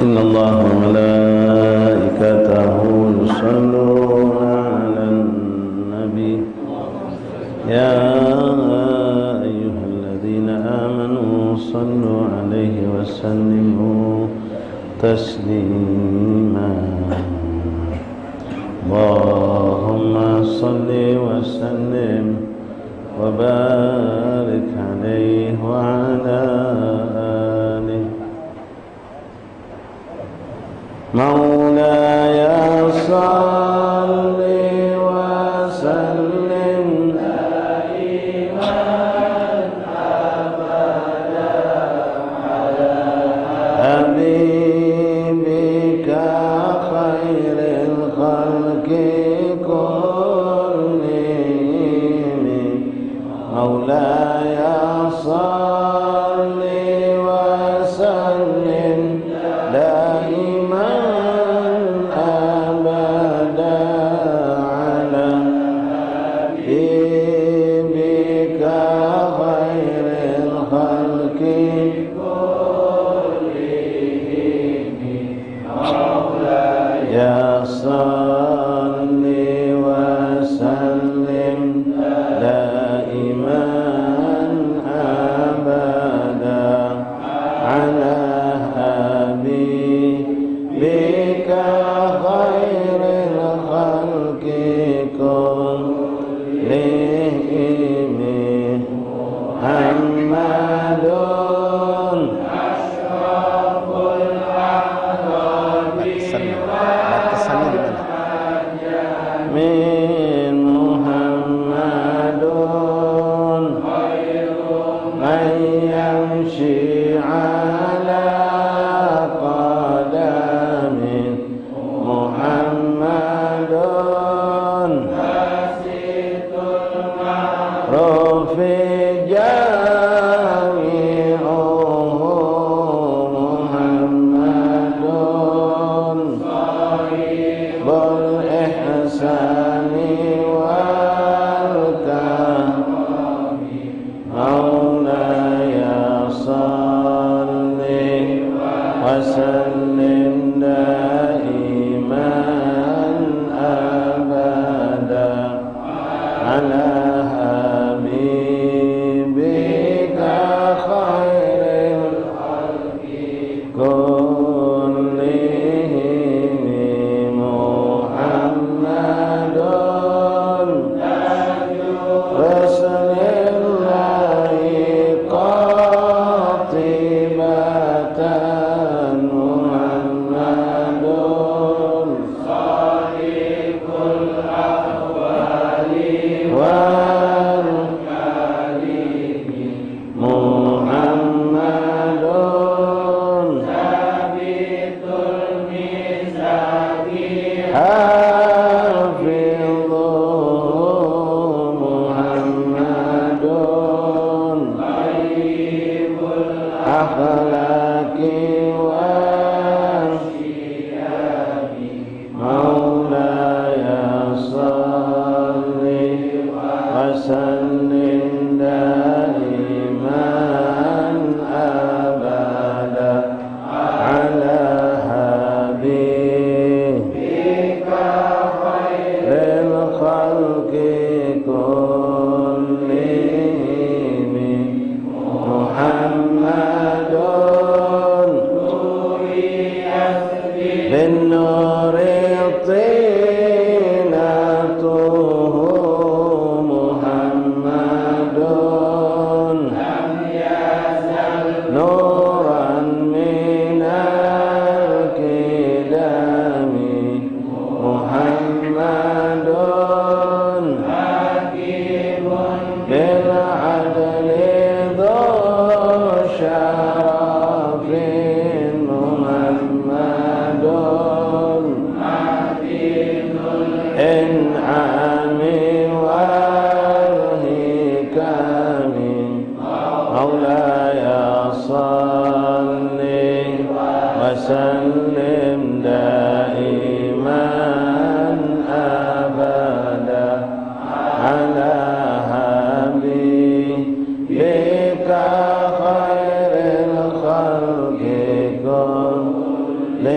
إن الله وملائكته يصلون على النبي يا أيها الذين آمنوا صلوا عليه وسلموا تسليما اللهم صل وسلم وبارك عليه وعلى آله مولاي صل وسلم دائما أبدا على حبيبك خير الخلق كلهم مولاي صل وسلم دائما أبدا على حبيبك خير الخلق كلهم مولاي صل وسلم دائما أبدا على حبيبك خير الخلق كلهم محمد أشرف الأعراب من محمد خير من يمشي على قدم محمد باسط المعروف جامعه محمد صاحب الإحسان والكرم مولاي صل وسلم دائما أبدا على حبيبك خير الخلق كلهم محمد رسول الله قاطبة محمد صاحب الأحوال والكريم محمد ثابت الميزان حافظ محمد طيب الأخلاق والشياب مولاي صل وسلم دائما أبدا على حبيبك خير الخلق كلهم محمد بالنور طينته محمد لم يزل نورا من الكدام محمد حكيم بالعدل ذو شرف محمد عديد الإنعام والحكم مولاي صل وسلم دائما أبدا على حبيبك خير الخلق كلهم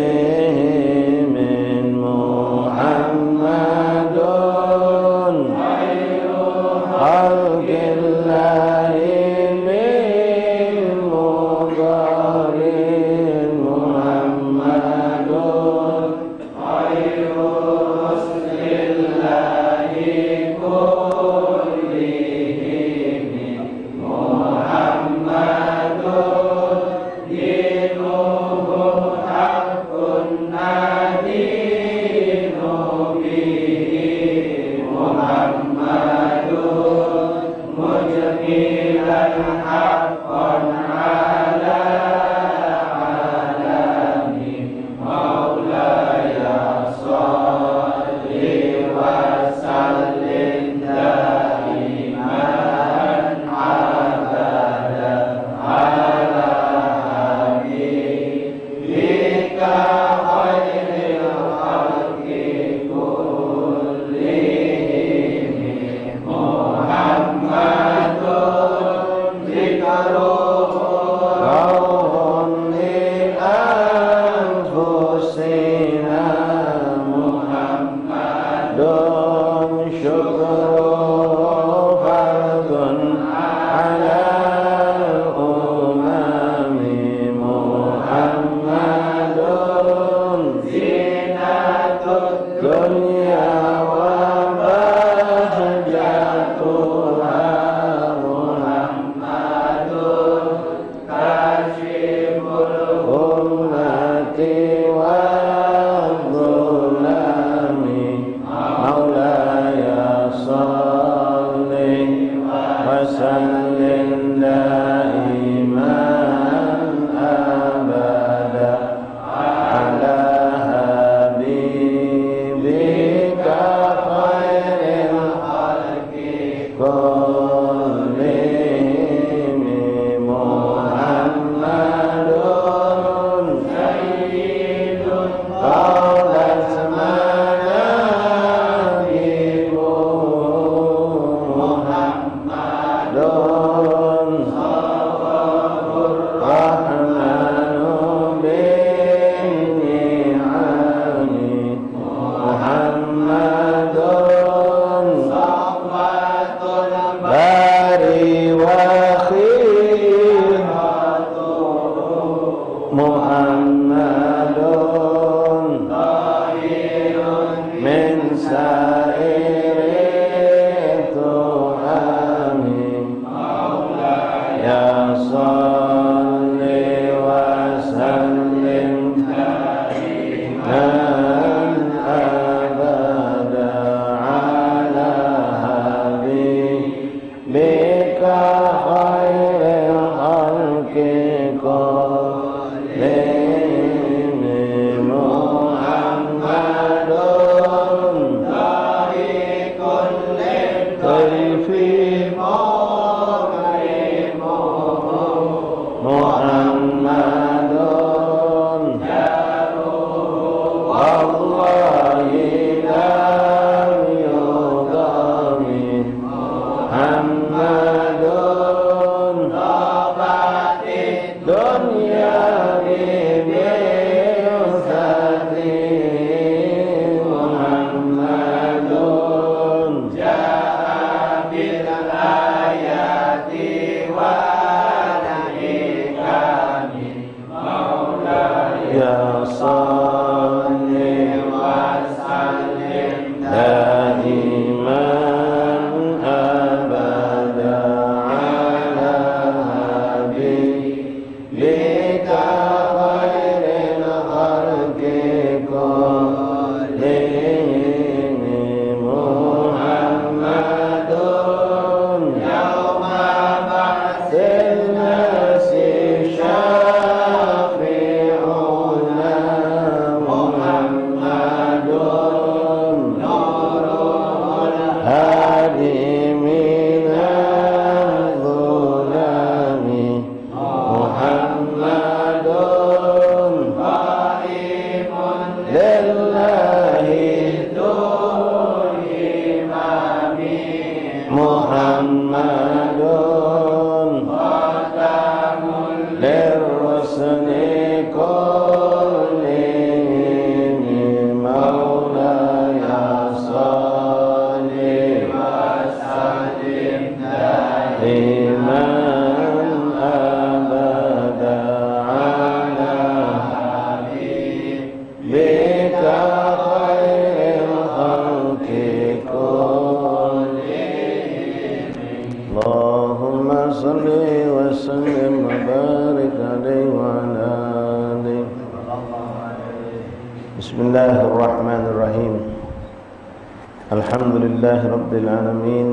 Alhamdulillahi Rabbil Alamin.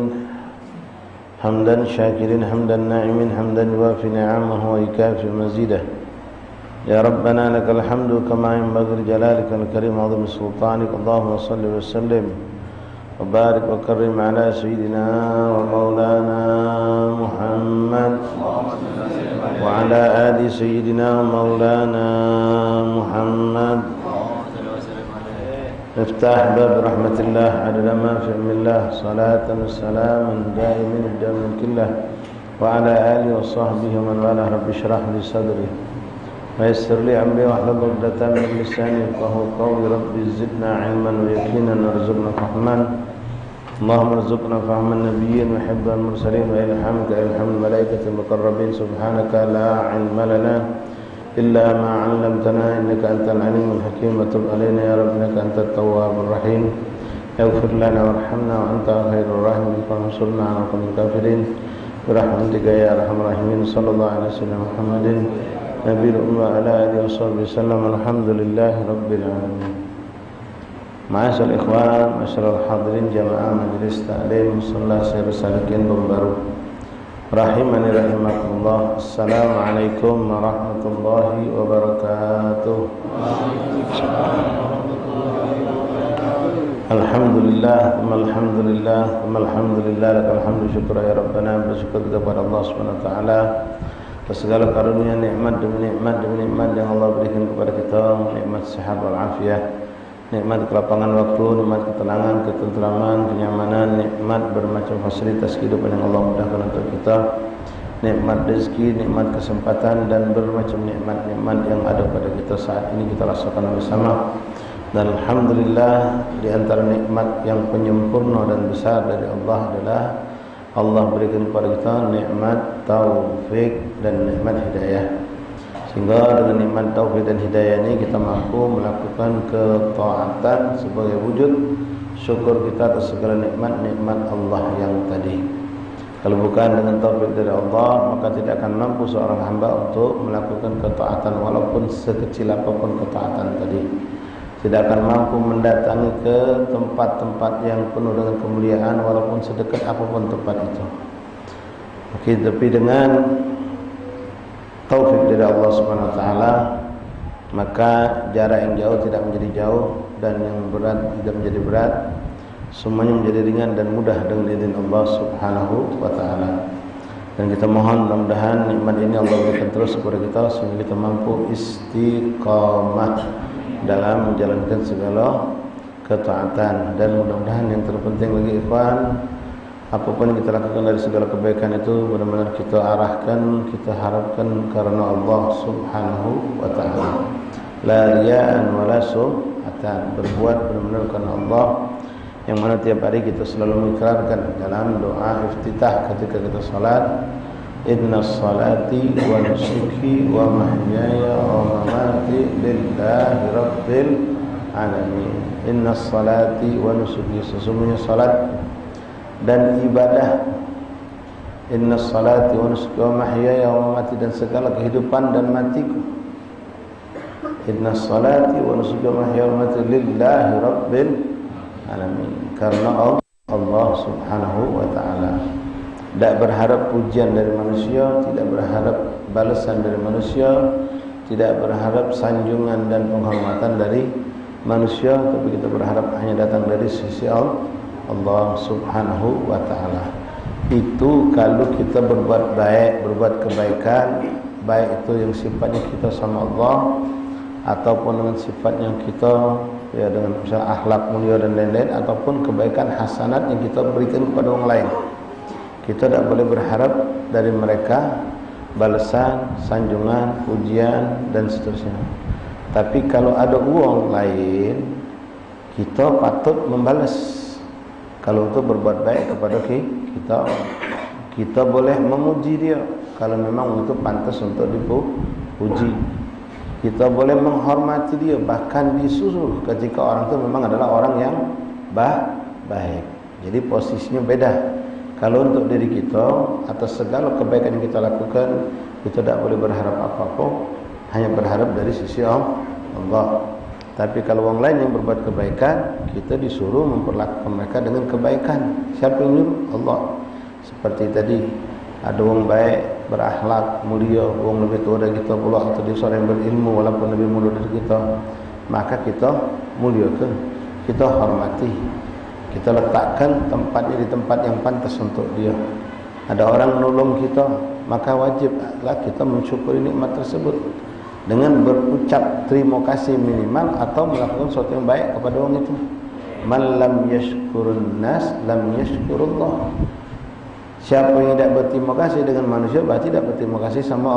حمدا شاكرين حمدا ناعمين حمدا يوافي نعمه ويكافئ مزيده. يا ربنا لك الحمد كما ينبغي لجلالك الكريم وعظيم سلطانك. اللهم صل وسلم وبارك وكرم على سيدنا ومولانا محمد وعلى آل سيدنا ومولانا محمد. افتح باب رحمة الله عدد ما في علم الله صلاة وسلاما دائمين بدوام كله وعلى آله وصحبه ومن والاه. رب اشرح لي صدري ويسر لي أمري واحلل عقدة من لساني يفقهوا قولي. رب زدنا علما ويقينا وارزقنا فهما. اللهم ارزقنا فهم النبيين وحب المرسلين وإلهامك إلهام الملائكة المقربين. سبحانك لا علم لنا إلا ما علمتنا إنك أنت العليم الحكيم. وتب علينا يا رب إنك أنت التواب الرحيم. اغفر لنا وارحمنا وأنت خير الراحمين وانصرنا على القوم الكافرين برحمتك يا أرحم الراحمين. صلى الله على سيدنا محمد نبي الأمة وعلى آله وصحبه وسلم. الحمد لله رب العالمين. Ma'asyiral ikhwan, masyarul hadirin jamaah majelis taklim musalla Syekh Salikin Bambaru rahimani rahimakumullah. Assalamualaikum warahmatullahi wabarakatuh. Alhamdulillah, alhamdulillah, alhamdulillah, lakal hamdu syukur ya Rabbana. Bersyukur kepada Allah Subhanahu wa taala atas segala karunia nikmat demi nikmat yang Allah berikan kepada kita, nikmat sehat wal afiat, nikmat kelapangan waktu, nikmat ketenangan, ketentraman, kenyamanan, nikmat bermacam fasilitas kehidupan yang Allah mudahkan untuk kita, nikmat rezeki, nikmat kesempatan dan bermacam nikmat-nikmat yang ada pada kita saat ini kita rasakan bersama. Dan alhamdulillah di antara nikmat yang penyempurna dan besar dari Allah adalah Allah berikan kepada kita nikmat taufik dan nikmat hidayah. Sehingga dengan nikmat taufik dan hidayah ini kita mampu melakukan ketaatan sebagai wujud syukur kita atas segala nikmat-nikmat Allah yang tadi. Kalau bukan dengan taufik dari Allah, maka tidak akan mampu seorang hamba untuk melakukan ketaatan walaupun sekecil apapun ketaatan tadi. Tidak akan mampu mendatangi ke tempat-tempat yang penuh dengan kemuliaan walaupun sedekat apapun tempat itu. Oke, tapi dengan taufik dari Allah Subhanahu wa taala, maka jarak yang jauh tidak menjadi jauh dan yang berat tidak menjadi berat. Semuanya menjadi ringan dan mudah dengan izin Allah Subhanahu wa taala. Dan kita mohon mudah-mudahan nikmat ini Allah berikan terus kepada kita sehingga kita mampu istiqamah dalam menjalankan segala ketaatan. Dan mudah-mudahan yang terpenting bagi ikhwan, apapun yang kita lakukan dari segala kebaikan itu benar-benar kita arahkan, kita harapkan karena Allah Subhanahu wa taala. La riya'an wa la sum'atan, berbuat benar-benar karena Allah, yang mana tiap hari kita selalu mengikrarkan dalam doa iftitah ketika kita salat, inna salati wa nusuki wa mahyaya wa mamati lillahi rabbil alamin. Inna salati wa nusuki, sesungguhnya salat dan ibadah, inna salati wa nusuki wa mahyaya wa mamati, dan segala kehidupan dan matiku, inna salati wa nusuki wa mahyaya wa mamati lillahi rabbil alamin, karena Allah Subhanahu wa taala. Tidak berharap pujian dari manusia, tidak berharap balasan dari manusia, tidak berharap sanjungan dan penghormatan dari manusia, tapi kita berharap hanya datang dari sisi Allah Subhanahu wa taala. Itu kalau kita berbuat baik, berbuat kebaikan, baik itu yang sifatnya kita sama Allah ataupun dengan sifat yang kita ya dengan misalnya akhlak mulia dan lain-lain, ataupun kebaikan hasanat yang kita berikan kepada orang lain. Kita tidak boleh berharap dari mereka balasan, sanjungan, pujian dan seterusnya. Tapi kalau ada uang lain, kita patut membalas. Kalau untuk berbuat baik kepada kita boleh memuji dia kalau memang itu pantas untuk dipuji. Kita boleh menghormati dia, bahkan disuruh ketika orang itu memang adalah orang yang baik. Jadi posisinya beda. Kalau untuk diri kita, atas segala kebaikan yang kita lakukan, kita tidak boleh berharap apa-apa, hanya berharap dari sisi Allah. Tapi kalau orang lain yang berbuat kebaikan, kita disuruh memperlakukan mereka dengan kebaikan. Siapa yang nyuruh? Allah. Seperti tadi, ada orang baik, berakhlak, mulia, orang lebih tua dari kita pula, atau dia seorang yang berilmu walaupun lebih muda dari kita, maka kita muliakan, kita hormati, kita letakkan tempatnya di tempat yang pantas untuk dia. Ada orang menolong kita, maka wajiblah kita mensyukuri nikmat tersebut dengan berucap terima kasih minimal atau melakukan sesuatu yang baik kepada orang itu. Man lam yashkurun nas lam yashkurullah. Siapa yang tidak berterima kasih dengan manusia berarti tidak berterima kasih sama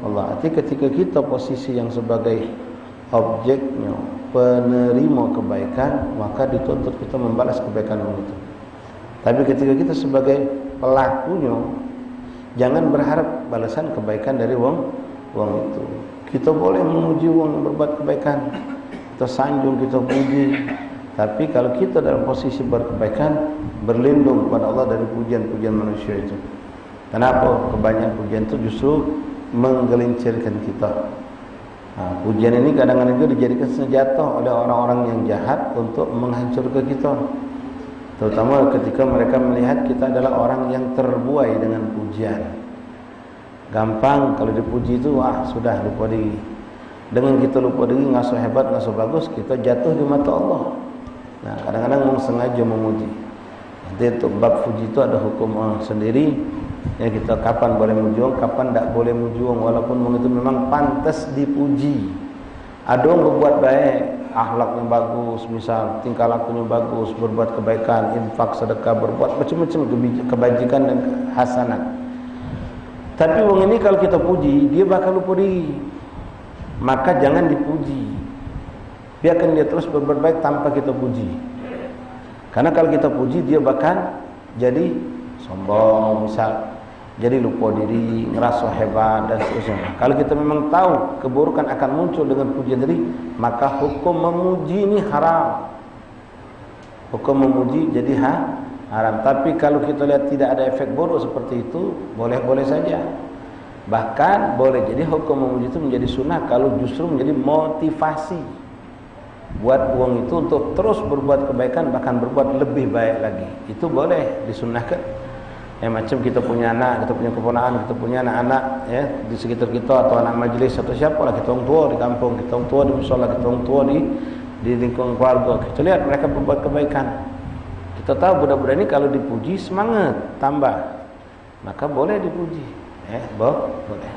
Allah. Arti ketika kita posisi yang sebagai objeknya, penerima kebaikan, maka dituntut kita membalas kebaikan itu. Tapi ketika kita sebagai pelakunya, jangan berharap balasan kebaikan dari wong itu. Kita boleh memuji wong yang berbuat kebaikan, kita sanjung, kita puji. Tapi kalau kita dalam posisi berkebaikan, berlindung kepada Allah dari pujian-pujian manusia itu. Kenapa? Kebanyakan pujian itu justru menggelincirkan kita. Pujian ini kadang-kadang juga dijadikan senjata oleh orang-orang yang jahat untuk menghancurkan kita. Terutama ketika mereka melihat kita adalah orang yang terbuai dengan pujian. Gampang kalau dipuji itu, wah sudah lupa diri. Dengan kita lupa diri, ngasuh hebat, ngasuh bagus, kita jatuh di mata Allah. Nah, kadang-kadang sengaja memuji. Jadi untuk bab puji itu ada hukum sendiri. Ya, kita kapan boleh muji orang, kapan tak boleh muji orang, walaupun orang itu memang pantas dipuji. Ada orang berbuat baik, akhlaknya bagus, misal tingkah lakunya bagus, berbuat kebaikan, infak, sedekah, berbuat macam-macam kebajikan dan hasanat. Tapi orang ini kalau kita puji, dia bakal lupa diri. Maka jangan dipuji. Biarkan dia terus berbuat baik tanpa kita puji. Karena kalau kita puji, dia bakal jadi sombong, misal jadi lupa diri, ngerasa hebat dan seterusnya. Kalau kita memang tahu keburukan akan muncul dengan pujian diri, maka hukum memuji ini haram. Hukum memuji jadi haram. Tapi kalau kita lihat tidak ada efek buruk seperti itu, boleh-boleh saja. Bahkan boleh jadi hukum memuji itu menjadi sunnah kalau justru menjadi motivasi buat uang itu untuk terus berbuat kebaikan, bahkan berbuat lebih baik lagi. Itu boleh disunnahkan. Ya, macam kita punya anak, kita punya keponakan, kita punya anak-anak ya di sekitar kita, atau anak majlis atau siapalah, kita orang tua di kampung, kita orang tua di musola, kita orang tua di lingkungan keluarga. Kita lihat mereka berbuat kebaikan. Kita tahu budak-budak ini kalau dipuji semangat tambah, maka boleh dipuji. Boleh.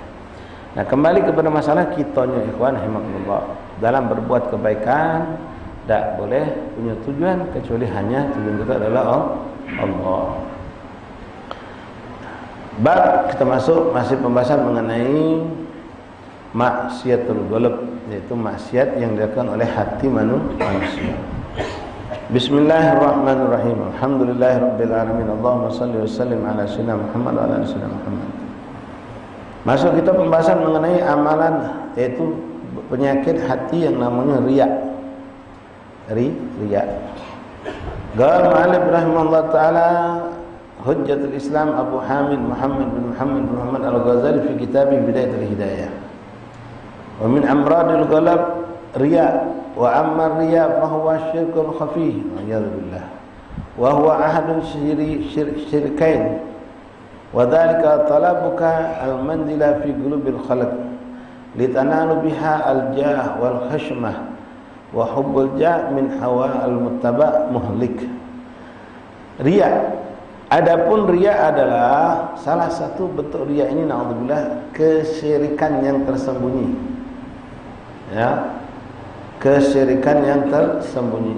Nah, kembali kepada masalah kitanya, ikhwan rahimakumullah. Dalam berbuat kebaikan tak boleh punya tujuan kecuali hanya tujuan kita adalah Allah. Bab kita masuk masih pembahasan mengenai maksiatul qalb, yaitu maksiat yang dilakukan oleh hati manusia. Bismillahirrahmanirrahim. Alhamdulillahirabbil alamin. Allahumma shalli wa sallim ala sayyidina Muhammad wa ala sayyidina Muhammad. Masuk kita pembahasan mengenai amalan, yaitu penyakit hati yang namanya riya. Riya. Qala Malik rahimahullah taala Hujjatul Islam Abu Hamid Muhammad bin Muhammad Al-Ghazali fi kitabih Bidayatul Hidayah. Wa min amradil qalb riya, wa amma riya fa huwa syirkun khafih, wa'iyadzu billah. Wa huwa ahadun syirkain. Wa dzalika talabuka al-manzila fi qulubil khalq litanalu biha al-jah wal khashmah wa hubbul jah min hawa al-muttaba muhlik. Riya. Adapun riya adalah salah satu bentuk riya ini, naudzubillah, kesyirikan yang tersembunyi. Ya. Kesyirikan yang tersembunyi.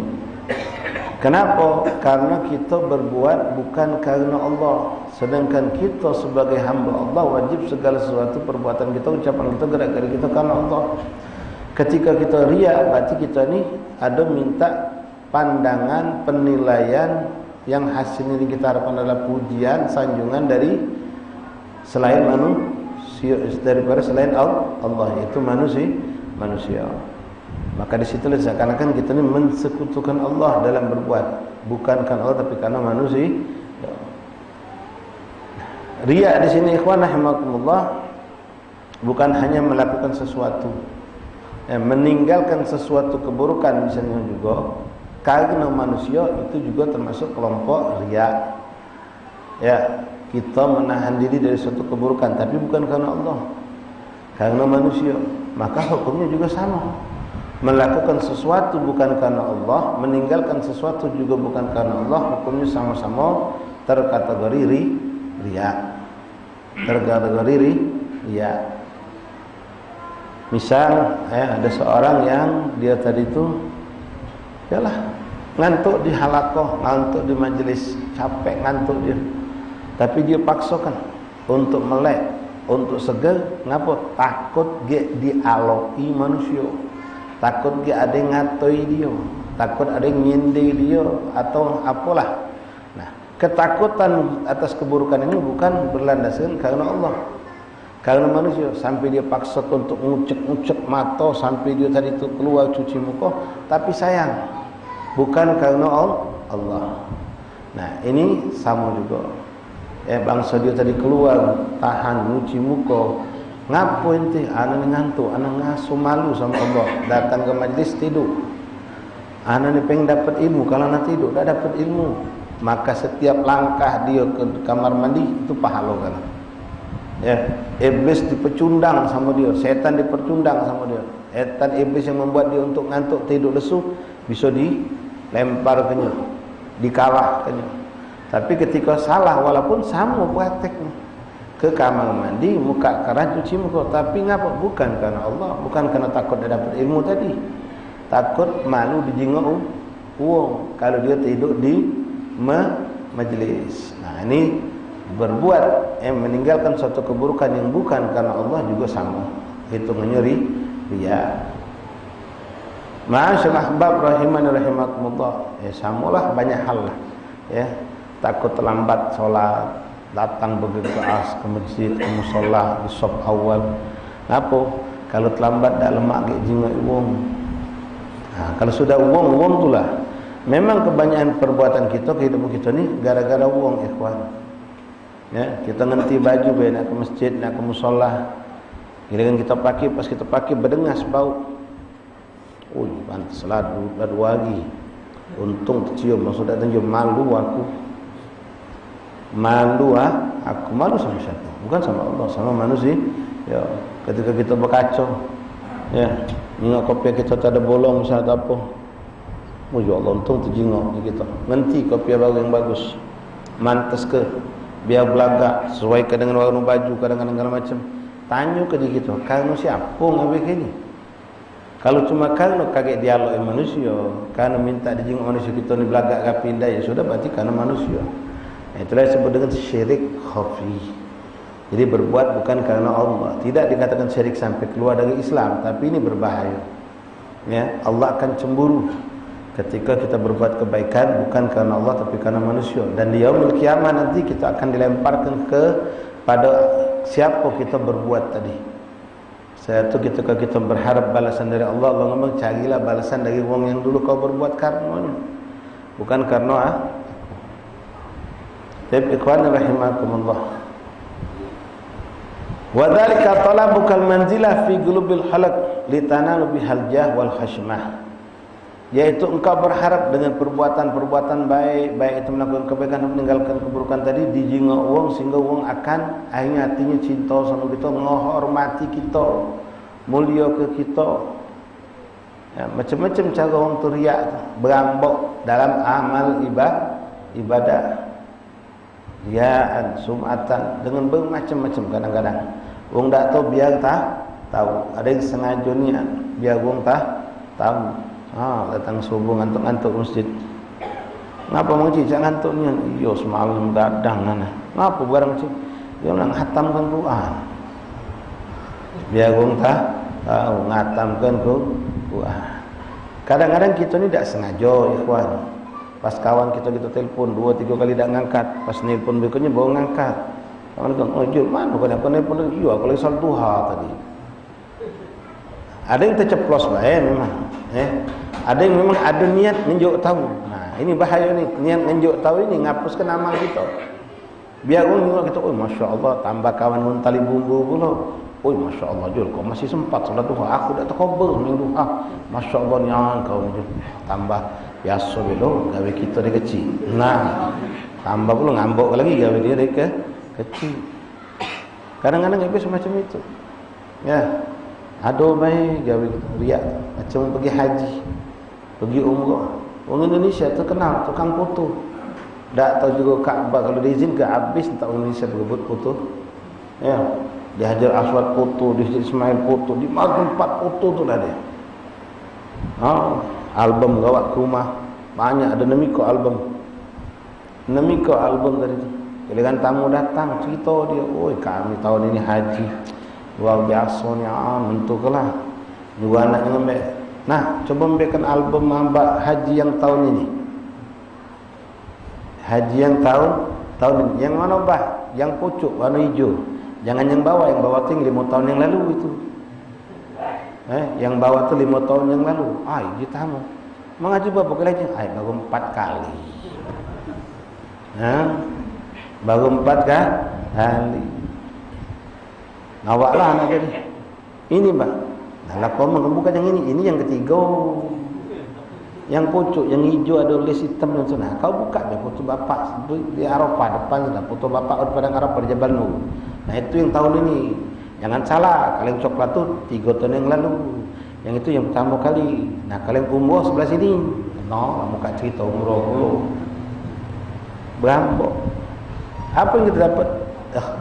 Kenapa? Karena kita berbuat bukan karena Allah. Sedangkan kita sebagai hamba Allah wajib segala sesuatu perbuatan kita, ucapan kita, gerak-gerik kita karena Allah. Ketika kita riya, berarti kita ni ada minta pandangan, penilaian yang hasilnya ini kita harapkan adalah pujian, sanjungan dari selain manusia, daripada selain Allah, yaitu manusia. Maka di situ seakan-akan kita ini mensekutukan Allah dalam berbuat, bukan karena Allah tapi karena manusia. Riya di sini, ikhwan rahimakumullah, bukan hanya melakukan sesuatu, meninggalkan sesuatu keburukan misalnya juga. Karena manusia itu juga termasuk kelompok riya. Ya, kita menahan diri dari suatu keburukan, tapi bukan karena Allah, karena manusia, maka hukumnya juga sama. Melakukan sesuatu bukan karena Allah, meninggalkan sesuatu juga bukan karena Allah, hukumnya sama-sama terkategori riya. Terkategori riya. Misal ada seorang yang dia tadi itu yalah ngantuk di halakoh, ngantuk di majelis, capek ngantuk dia, tapi dia paksakan untuk melek, untuk seger. Ngapa? Takut dia dialoi manusia, takut dia ada yang ngatoi dia, takut ada yang nyindir dia atau apalah. Nah, ketakutan atas keburukan ini bukan berlandaskan karena Allah, karena manusia. Sampai dia paksa untuk ngucek-ngucek mata, sampai dia tadi itu keluar cuci muka, tapi sayang, bukan karena Allah. Nah, ini sama juga. Bangsa dia tadi keluar tahan nyuci muka, ngapo ente? Ana ni ngantuk, ana ngasu malu sama Allah, datang ke majlis tidur. Ana ni pengen dapat ilmu, kalau ana tidur dah dapat ilmu, maka setiap langkah dia ke kamar mandi itu pahala kan. Iblis dipecundang sama dia, setan dipercundang sama dia. Setan iblis yang membuat dia untuk ngantuk tidur lesu bisa dilempar kenya, dikalahkannya. Tapi ketika salah, walaupun sama prakteknya, ke kamar mandi, muka keran, cuci muka, tapi ngapa? Bukan karena Allah, bukan karena takut dia dapat ilmu tadi, takut malu dijenguk uang kalau dia tidur di majlis. Nah, ini berbuat meninggalkan suatu keburukan yang bukan karena Allah juga sama, itu menyeri riya. Ma'asyiral ahbab rahimani rahimakumullah. Samalah banyak hal lah. Takut terlambat sholat, datang bergegas ke masjid, ke musola di saf awal. Apa? Kalau terlambat dak lemak ke jingok wong. Kalau sudah wong itulah. Memang kebanyakan perbuatan kita, kehidupan kita ni gara-gara wong, ikhwan. Kita nganti baju nak ke masjid, nak ke musola. Kira-kira kita pakai, pas kita pakai berdengas bau. Pantas ladu lagi. Untung tercium, maksudnya tercium, malu aku. Aku malu sama siapa? Bukan sama Allah, sama manusia. Ketika kita berkacau, ingat kopi kita tak ada bolong misalnya apa. Ya Allah, untung terjengok kita. Nanti kopi baru yang bagus. Mantas ke biar belagak, sesuaikan dengan warna baju, kadang-kadang segala macam. Tanya ke dia kita, karena siapa ngambil ini? Kalau cuma karena kaget dialog manusia, karena minta dijenguk manusia kita ni belagak ke pindah, ya sudah berarti karena manusia. Itulah disebut dengan syirik khafi. Jadi berbuat bukan karena Allah. Tidak dikatakan syirik sampai keluar dari Islam, tapi ini berbahaya. Allah akan cemburu ketika kita berbuat kebaikan bukan karena Allah tapi karena manusia. Dan di yaumul kiamah nanti kita akan dilemparkan kepada siapa kita berbuat tadi. Satu ketika kita berharap balasan dari Allah, Allah ngomong carilah balasan dari wong yang dulu kau berbuat karenanya, bukan karena Tapi ikhwan rahimakumullah, wa dzalika talabukal manzilah fi qulubil khalq litanalu bihal jah wal khashmah, yaitu engkau berharap dengan perbuatan-perbuatan baik itu melakukan kebaikan dan meninggalkan keburukan tadi, dijingok wong sehingga wong akan akhirnya hatinya cinta sama kita, menghormati kita, mulia ke kita. Macam-macam cara orang tu riak, berambok dalam amal ibadah, riaan, sum'atan, dengan bermacam-macam kadang-kadang. Wong tak tahu biar tak tahu. Ada yang sengaja niat biar wong tak tahu. Datang subuh ngantuk-ngantuk masjid. Ngapa mengaji cak ngantuk ni? Yo semalam gadang mana. Ngapa barang cik? Dia nak khatamkan Quran. Biar wong tak tahu ngatamkan Quran. Kadang-kadang kita ni tak sengaja, ikhwan. Pas kawan kita telefon 2-3 kali tak ngangkat, pas nelpon berikutnya baru ngangkat. Kawan bilang, "Oh, Jul, mana kau nak nelpon lagi?" "Yo, aku lagi salat duha tadi." Ada yang terceplos memang. Ada yang memang ada niat menunjuk tahu. Nah, ini bahaya ni. Niat menunjuk tahu ini ngapuskan amal kita. Biar orang tengok kita, "Oh, masya-Allah, tambah kawan muntali bumbu pula." "Oh, masya-Allah, Jul, kau masih sempat salat duha. Aku dah terkabul minggu duha." "Masya-Allah ni kau ni, Jul." Tambah biasa belo gawe kita dari kecil. Nah, tambah pula ngambok lagi gawe dia dari kecil. Kadang-kadang iblis macam itu. Ya. Aduh baik gawe riak macam pergi haji, pergi umrah. Orang Indonesia terkenal tukang foto. Tak tahu juga Kaabah kalau diizin ke habis tak orang Indonesia berebut foto. Ya, di Hajar Aswad foto, di Ismail foto, di mana tempat foto tu lah dia. Album gawat ke rumah banyak, ada nemiko album. Nemiko album tadi tu. Giliran tamu datang cerita dia, oi kami tahun ini haji. Luar biasa ni, mentuklah. Juga anaknya ambil. Nah, coba ambilkan album haji yang tahun ini. Haji yang tahun ini. Yang mana bah? Yang pucuk, warna hijau. Jangan yang bawah tu 5 tahun yang lalu itu. Yang bawah tu 5 tahun yang lalu. Dia tamu. Mengaji berapa kali aja? Baru 4 kali. Baru 4 kali. Awaklah anak jadi. Ini bah. Dalam komen bukan yang ini yang ketiga. Yang pucuk, yang hijau ada tulis hitam dan sana. Kau buka deh foto bapak di Arafah depan sudah. Foto bapak di padang Arafah di Jabal Nur. Nah itu yang tahun ini. Jangan salah, kalian coklat tu 3 tahun yang lalu. Yang itu yang pertama kali. Nah kalian umrah sebelah sini. Muka cerita umrah dulu. Berambok. Apa yang kita dapat?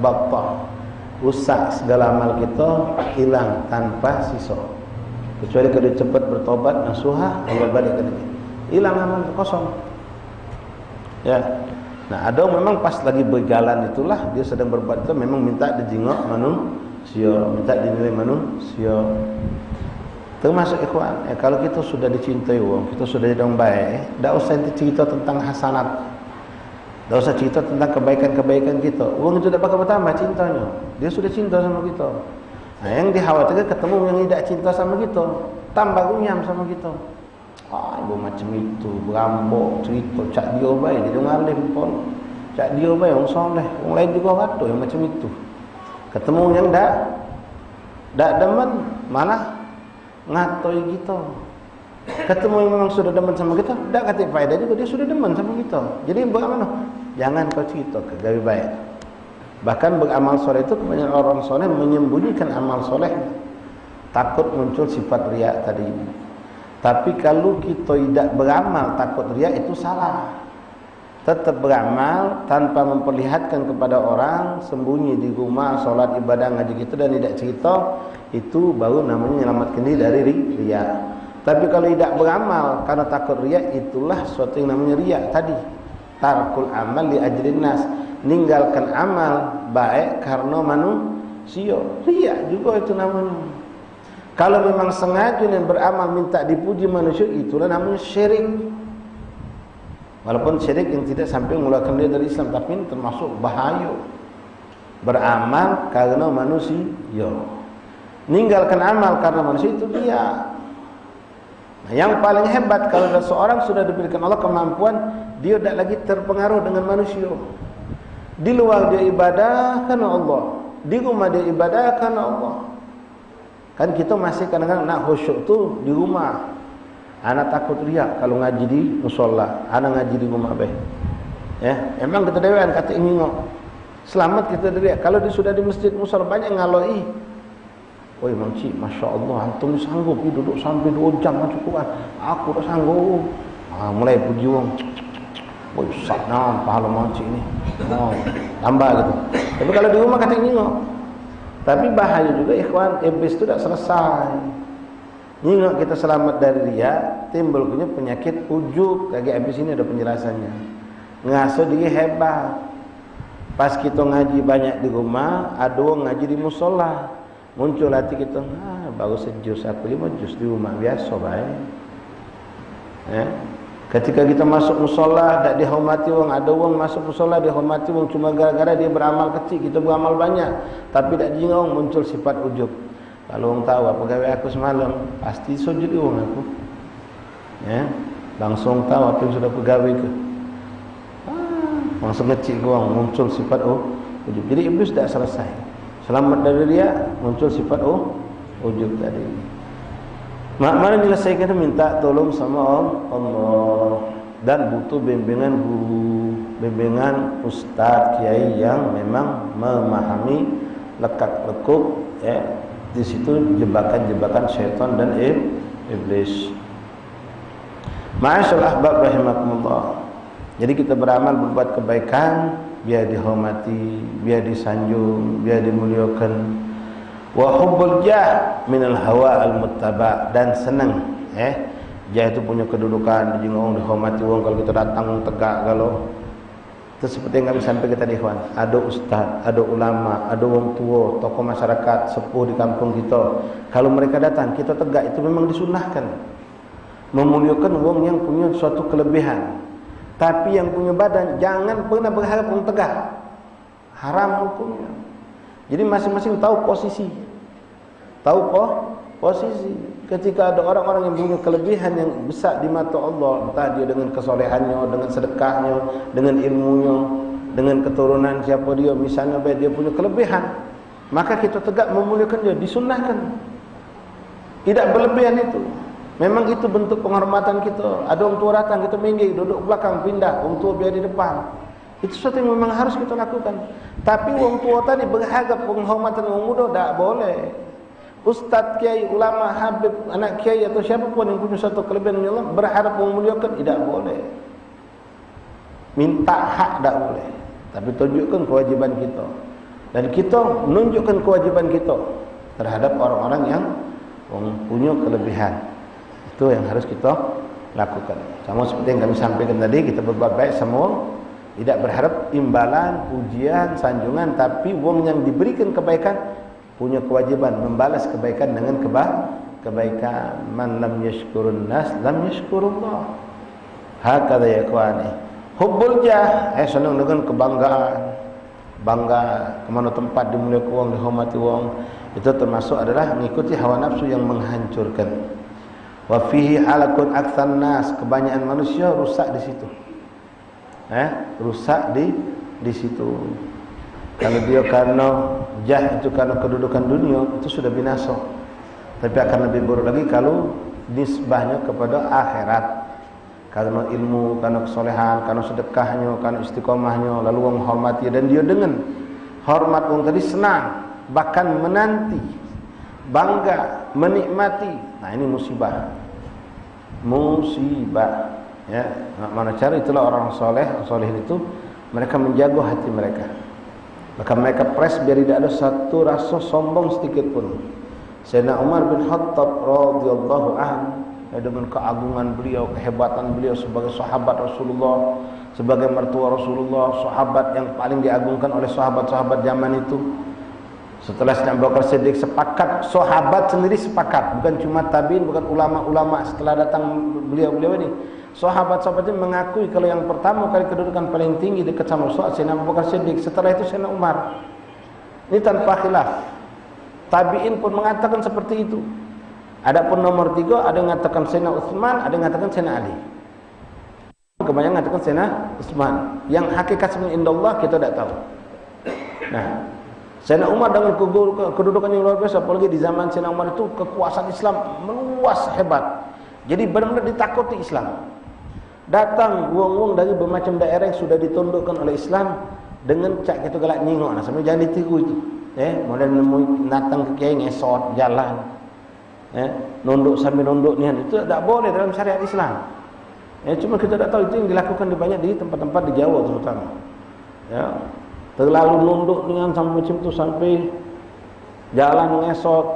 Bapak. Rusak segala amal kita, hilang tanpa sisa. Kecuali kalau dia cepat bertobat nasuha, Allah balik ke dia. Hilang amal kosong. Ya. Nah, ada memang pas lagi berjalan itulah dia sedang berbuat itu memang minta dijengok manusia, minta dinilai manusia. Termasuk ikhwan, kalau kita sudah dicintai orang, kita sudah jadi orang baik, tak usah cerita tentang hasanat. Tak usah cerita tentang kebaikan-kebaikan kita. Orang itu tak bakal bertambah cintanya. Dia sudah cinta sama kita. Nah, yang dikhawatirkan ketemu yang tidak cinta sama kita, tambah runyam sama kita. Ibu macam itu, berambok, cerita, cak dia baik, dia ngalim pun. Cak dia baik, orang soleh. Orang lain juga ada yang macam itu. Ketemu yang tak demen, malah ngatoi kita. Ketemu yang memang sudah demen sama kita, tak kata faedah juga, dia sudah demen sama kita. Jadi bagaimana? Jangan kau cerita ke gawe baik. Bahkan beramal soleh itu kebanyakan orang soleh menyembunyikan amal soleh, takut muncul sifat riak tadi. Tapi kalau kita tidak beramal takut riak itu salah. Tetap beramal tanpa memperlihatkan kepada orang, sembunyi di rumah, solat, ibadah, ngaji kita dan tidak cerita, itu baru namanya menyelamatkan diri dari riak. Tapi kalau tidak beramal karena takut riak, itulah suatu yang namanya riak tadi. Tarkul amal li ajrin nas, meninggalkan amal baik karena manusia. Riak juga itu namanya. Kalau memang sengaja dan beramal minta dipuji manusia, itulah namanya syirik. Walaupun syirik yang tidak sampai mengeluarkan dia dari Islam, tapi ini termasuk bahaya. Beramal karena manusia, meninggalkan amal karena manusia itu riak. Nah, yang paling hebat kalau seorang sudah diberikan Allah kemampuan, dia tidak lagi terpengaruh dengan manusia. Di luar dia ibadah karena Allah, di rumah dia ibadah karena Allah. Kan kita masih kadang-kadang nak khusyuk tu di rumah. Anak takut riak kalau ngaji di musholla, anak ngaji di rumah baik. Memang kita dewan kata ingin selamat kita dari riak. Kalau dia sudah di masjid musholla banyak ngaloi. Oi makcik, Masya Allah, antum sanggup duduk sampai 2 jam baca Quran. Aku tak sanggup. Mulai puji orang. Oi, sakna pahala makcik ni. Tambah gitu. Tapi kalau di rumah kata ngingok. Tapi bahaya juga ikhwan, iblis itu tak selesai. Ngingok kita selamat dari riak, timbul punya penyakit ujub. Lagi habis ini ada penjelasannya. Ngasuh dia hebat. Pas kita ngaji banyak di rumah, ada orang ngaji di musola. Muncul hati kita, baru sejus, aku 5 juz di rumah, biasa baik. Ketika kita masuk musola, tak dihormati orang. Ada orang masuk musola, dihormati orang cuma gara-gara dia beramal kecil, kita beramal banyak. Tapi tak jingga orang, muncul sifat ujub. Kalau orang tahu apa gawe aku semalam, pasti sujud orang aku. Langsung tahu apa yang sudah pegawai ke. Langsung kecil orang, muncul sifat ujub. Jadi iblis tak selesai. Selamat dari dia, muncul sifat ujub tadi. Mana menyelesaikan itu minta tolong sama Allah. dan butuh bimbingan guru, bimbingan ustaz, kiai yang memang memahami lekak-lekuk di situ jebakan-jebakan syaitan dan iblis. Ma'asyal ahbab rahimakumullah. Jadi kita beramal berbuat kebaikan biar dihormati, biar disanjung, biar dimuliakan. Wa hubbul jah minal hawa al muttaba, dan senang jah itu punya kedudukan, dijenguk orang, dihormati orang. Kalau kita datang tegak, kalau itu seperti yang kami sampaikan tadi ikhwan, ada ustaz, ada ulama, ada orang tua, tokoh masyarakat, sepuh di kampung kita. Kalau mereka datang, kita tegak, itu memang disunahkan. Memuliakan orang yang punya suatu kelebihan. Tapi yang punya badan jangan pernah berharap orang tegak. Haram hukumnya. Jadi masing-masing tahu posisi. Tahu posisi. Ketika ada orang-orang yang punya kelebihan yang besar di mata Allah, entah dia dengan kesolehannya, dengan sedekahnya, dengan ilmunya, dengan keturunan siapa dia, misalnya dia punya kelebihan, maka kita tegak memuliakan dia, disunnahkan. Tidak berlebihan itu. Memang itu bentuk penghormatan kita. Ada orang tua datang, kita minggir, duduk belakang, pindah, orang tua biar di depan. Itu sesuatu yang memang harus kita lakukan. Tapi orang tua tadi berharap penghormatan orang muda, tak boleh. Ustaz, kiai, ulama, habib, anak kiai atau siapapun yang punya satu kelebihan dari Allah berharap memuliakan, tidak boleh. Minta hak tak boleh. Tapi tunjukkan kewajiban kita. Dan kita menunjukkan kewajiban kita terhadap orang-orang yang punya kelebihan. Itu yang harus kita lakukan. Sama seperti yang kami sampaikan tadi, kita berbuat baik semua, tidak berharap imbalan, pujian, sanjungan, tapi wong yang diberikan kebaikan punya kewajiban membalas kebaikan dengan kebaikan. Man lam yashkurun nas lam yashkurullah. Hakadha ya ikhwani. Hubbul jah, senang dengan kebanggaan, bangga kemana tempat dimuliakan wong, dihormati wong, itu termasuk adalah mengikuti hawa nafsu yang menghancurkan. Wa fihi halakun aktsar nas, kebanyakan manusia rusak di situ. Rusak di situ. Kalau dia karena jah itu karena kedudukan dunia, itu sudah binasa. Tapi akan lebih buruk lagi kalau nisbahnya kepada akhirat. Karena ilmu, karena kesolehan, karena sedekahnya, karena istiqomahnya, lalu orang menghormati, dan dia dengan hormat orang tadi senang, bahkan menanti, bangga, menikmati. Nah, ini musibah. Ya, mana cara itulah orang soleh itu mereka menjaga hati mereka. Maka mereka pres biar tidak ada satu rasa sombong sedikit pun. Sayyidina Umar bin Khattab radhiyallahu anhu, dengan keagungan beliau, kehebatan beliau sebagai sahabat Rasulullah, sebagai mertua Rasulullah, sahabat yang paling diagungkan oleh sahabat-sahabat zaman itu. Setelah Sayyidina Abu Bakar Siddiq sepakat, sahabat sendiri sepakat, bukan cuma tabiin, bukan ulama-ulama setelah datang beliau-beliau ini. Sahabat-sahabat ini mengakui kalau yang pertama kali kedudukan paling tinggi dekat sama Rasulullah Sayyidina Abu Bakar Siddiq, setelah itu Sayyidina Umar. Ini tanpa khilaf. Tabiin pun mengatakan seperti itu. Adapun nomor 3, ada yang mengatakan Sayyidina Utsman, ada yang mengatakan Sayyidina Ali. Kebanyakan mengatakan Sayyidina Utsman. Yang hakikat sebenarnya indallah kita tidak tahu. Nah, Sayyidina Umar dengan kedudukan yang luar biasa, apalagi di zaman Sayyidina Umar itu kekuasaan Islam meluas hebat. Jadi benar-benar ditakuti Islam. Datang wong-wong dari bermacam daerah yang sudah ditundukkan oleh Islam dengan cak itu galak nyingok. Nah, sebenarnya jangan ditiru itu. Model datang ke kiai ngesot jalan. Nunduk sambil nunduk ni, itu tak boleh dalam syariat Islam. Cuma kita tak tahu itu yang dilakukan di banyak di tempat-tempat di Jawa terutama. Terlalu nunduk dengan sampai macam tu, sampai jalan ngesot,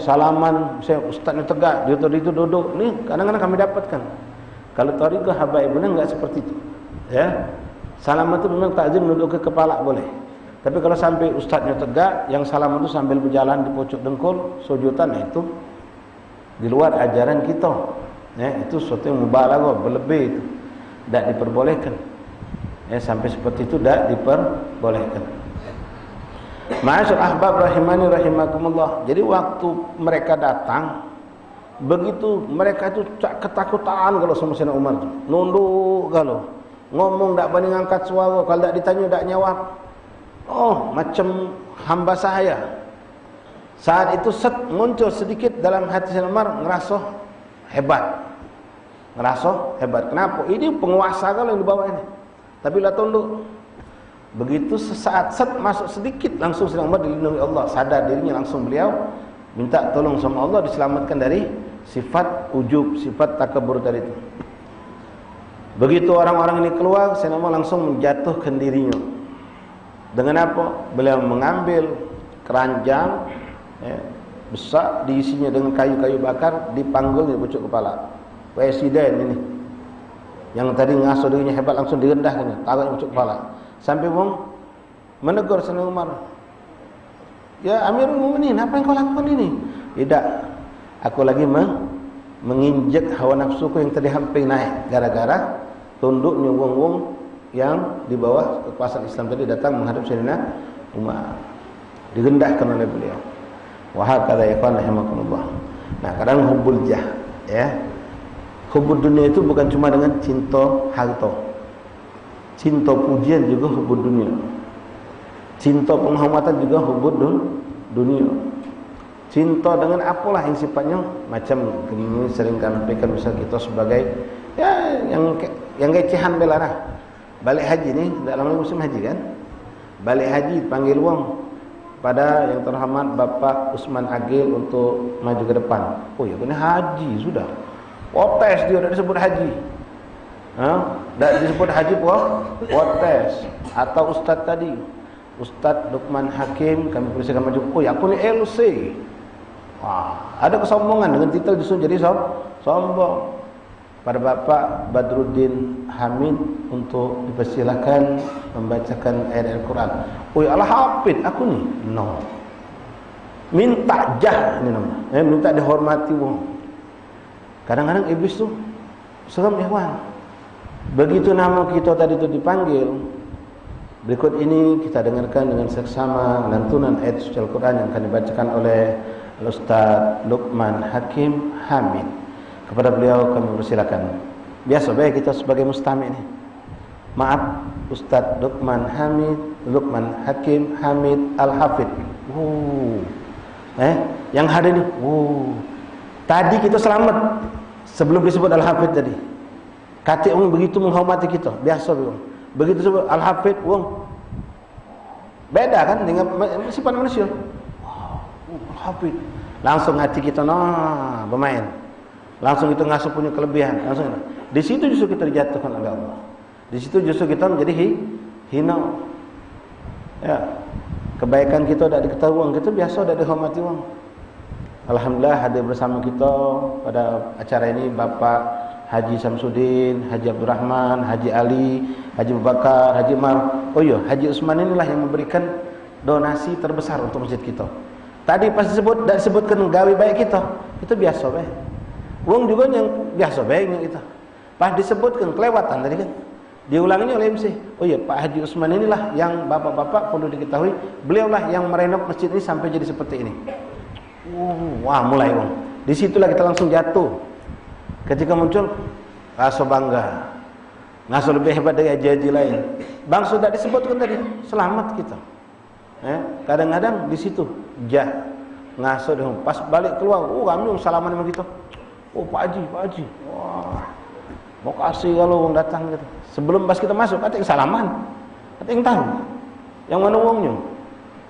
salaman, saya ustaznya tegak, dia tadi itu duduk. Ni kadang-kadang kami dapatkan. Kalau tariqah habaibuna enggak seperti itu. Salaman itu memang takzim nunduk ke kepala boleh. Tapi kalau sampai ustaznya tegak, yang salaman itu sambil berjalan di pucuk dengkul, sujudan, itu di luar ajaran kita. Itu sesuatu yang mubalaghah, berlebih itu. Tak diperbolehkan. Sampai seperti itu tak diperbolehkan. Ma'asyar ahbab rahimani rahimakumullah. Jadi waktu mereka datang, begitu mereka itu ketakutan kalau sama Sayyidina Umar tu. Nunduk kalau ngomong tak berani angkat suara, kalau tak ditanya tak jawab. Oh, macam hamba sahaya. Saat itu muncul sedikit dalam hati Sayyidina Umar ngerasa hebat. ngerasa hebat. Kenapa? Ini penguasa kalau yang di bawah ini. Tapi lah tunduk. Begitu sesaat masuk sedikit langsung Sayyidina Umar dilindungi Allah, sadar dirinya langsung beliau minta tolong sama Allah diselamatkan dari sifat ujub, sifat takabur tadi itu. Begitu orang-orang ini keluar, Sayyidina Umar langsung menjatuhkan dirinya. Dengan apa? Beliau mengambil keranjang besar diisinya dengan kayu-kayu bakar, dipanggulnya pucuk kepala. Presiden ini yang tadi ngasuh dirinya hebat langsung direndahkan, taruh pucuk kepala. Sampai menegur Sayyidina Umar, ya Amirul Mukminin, apa yang kau lakukan ini? Tidak, aku lagi menginjak hawa nafsuku yang tadi hampir naik gara-gara tunduknya wong-wong yang di bawah kekuasaan Islam tadi datang menghadap Sayyidina Umar, direndahkan oleh beliau. Wa hakadha yaqan rahimakumullah. Nah, kadang hubbul jah, ya. Hubbud dunia itu bukan cuma dengan cinta harta. Cinta pujian juga hubbud dunia. Cinta penghormatan juga hubbud dunia. Cinta dengan apalah yang sifatnya macam ini sering kami sampaikan misal kita sebagai ya yang kecehan belarah. Balik haji ni dalam musim haji kan. Balik haji panggil wong pada yang terhormat Bapak Usman Agil untuk maju ke depan. Oh ya kena haji sudah. Protes dia dah disebut haji. Dah disebut haji protes. Atau ustaz tadi, Ustaz Luqman Hakim kami persilakan maju. Oh ya aku ni LC. Wah, ada kesombongan dengan titel justru jadi sombong. Pada Bapak Badruddin Hamid untuk dipersilakan membacakan ayat Al-Quran. Oh ya Allah hafid aku ni. No. Minta jah ni nama. Minta dihormati wong. Kadang-kadang iblis tu seram ikhwan. Begitu nama kita tadi tu dipanggil, berikut ini kita dengarkan dengan seksama lantunan ayat suci Al-Quran yang akan dibacakan oleh Ustaz Luqman Hakim Hamid. Kepada beliau kami persilakan. Biasa baik kita sebagai mustami' ni. Maaf Ustaz Luqman Hakim Hamid Al-Hafid. Yang hadir ni. Tadi kita selamat sebelum disebut Al-Hafid tadi. Kata orang begitu menghormati kita, biasa orang. Begitu sebut Al-Hafid, orang beda kan dengan sifat manusia. Al-Hafid. Langsung hati kita bermain. Langsung kita ngasuh punya kelebihan. Langsung. Di situ justru kita dijatuhkan oleh Allah. Di situ justru kita menjadi hina. Ya. Kebaikan kita tidak diketahui, kita biasa tidak dihormati orang. Alhamdulillah hadir bersama kita pada acara ini Bapak Haji Samsudin, Haji Abdul Rahman, Haji Ali, Haji Abu Bakar, Haji Umar. Oh iya, Haji Usman inilah yang memberikan donasi terbesar untuk masjid kita. Tadi pas disebutkan gawe baik kita biasa baik. Wong juga yang biasa baiknya kita. Pas disebutkan kelewatan tadi kan. Diulanginya oleh MC. Oh iya, Pak Haji Usman inilah yang bapak-bapak perlu diketahui, beliaulah yang merenov masjid ini sampai jadi seperti ini. Wah, mulai wong. Di situlah kita langsung jatuh. Ketika muncul rasa bangga. Ngasuh lebih hebat dari haji-haji lain. Bang sudah disebutkan tadi, selamat kita. Kadang-kadang di situ ngasuh deh. Pas balik keluar, kami salaman sama kita. Oh Pak Haji. Wah. Mau kasih kalau wong datang gitu. Sebelum pas kita masuk, kata yang salaman. Kata yang tahu. Yang mana wongnya.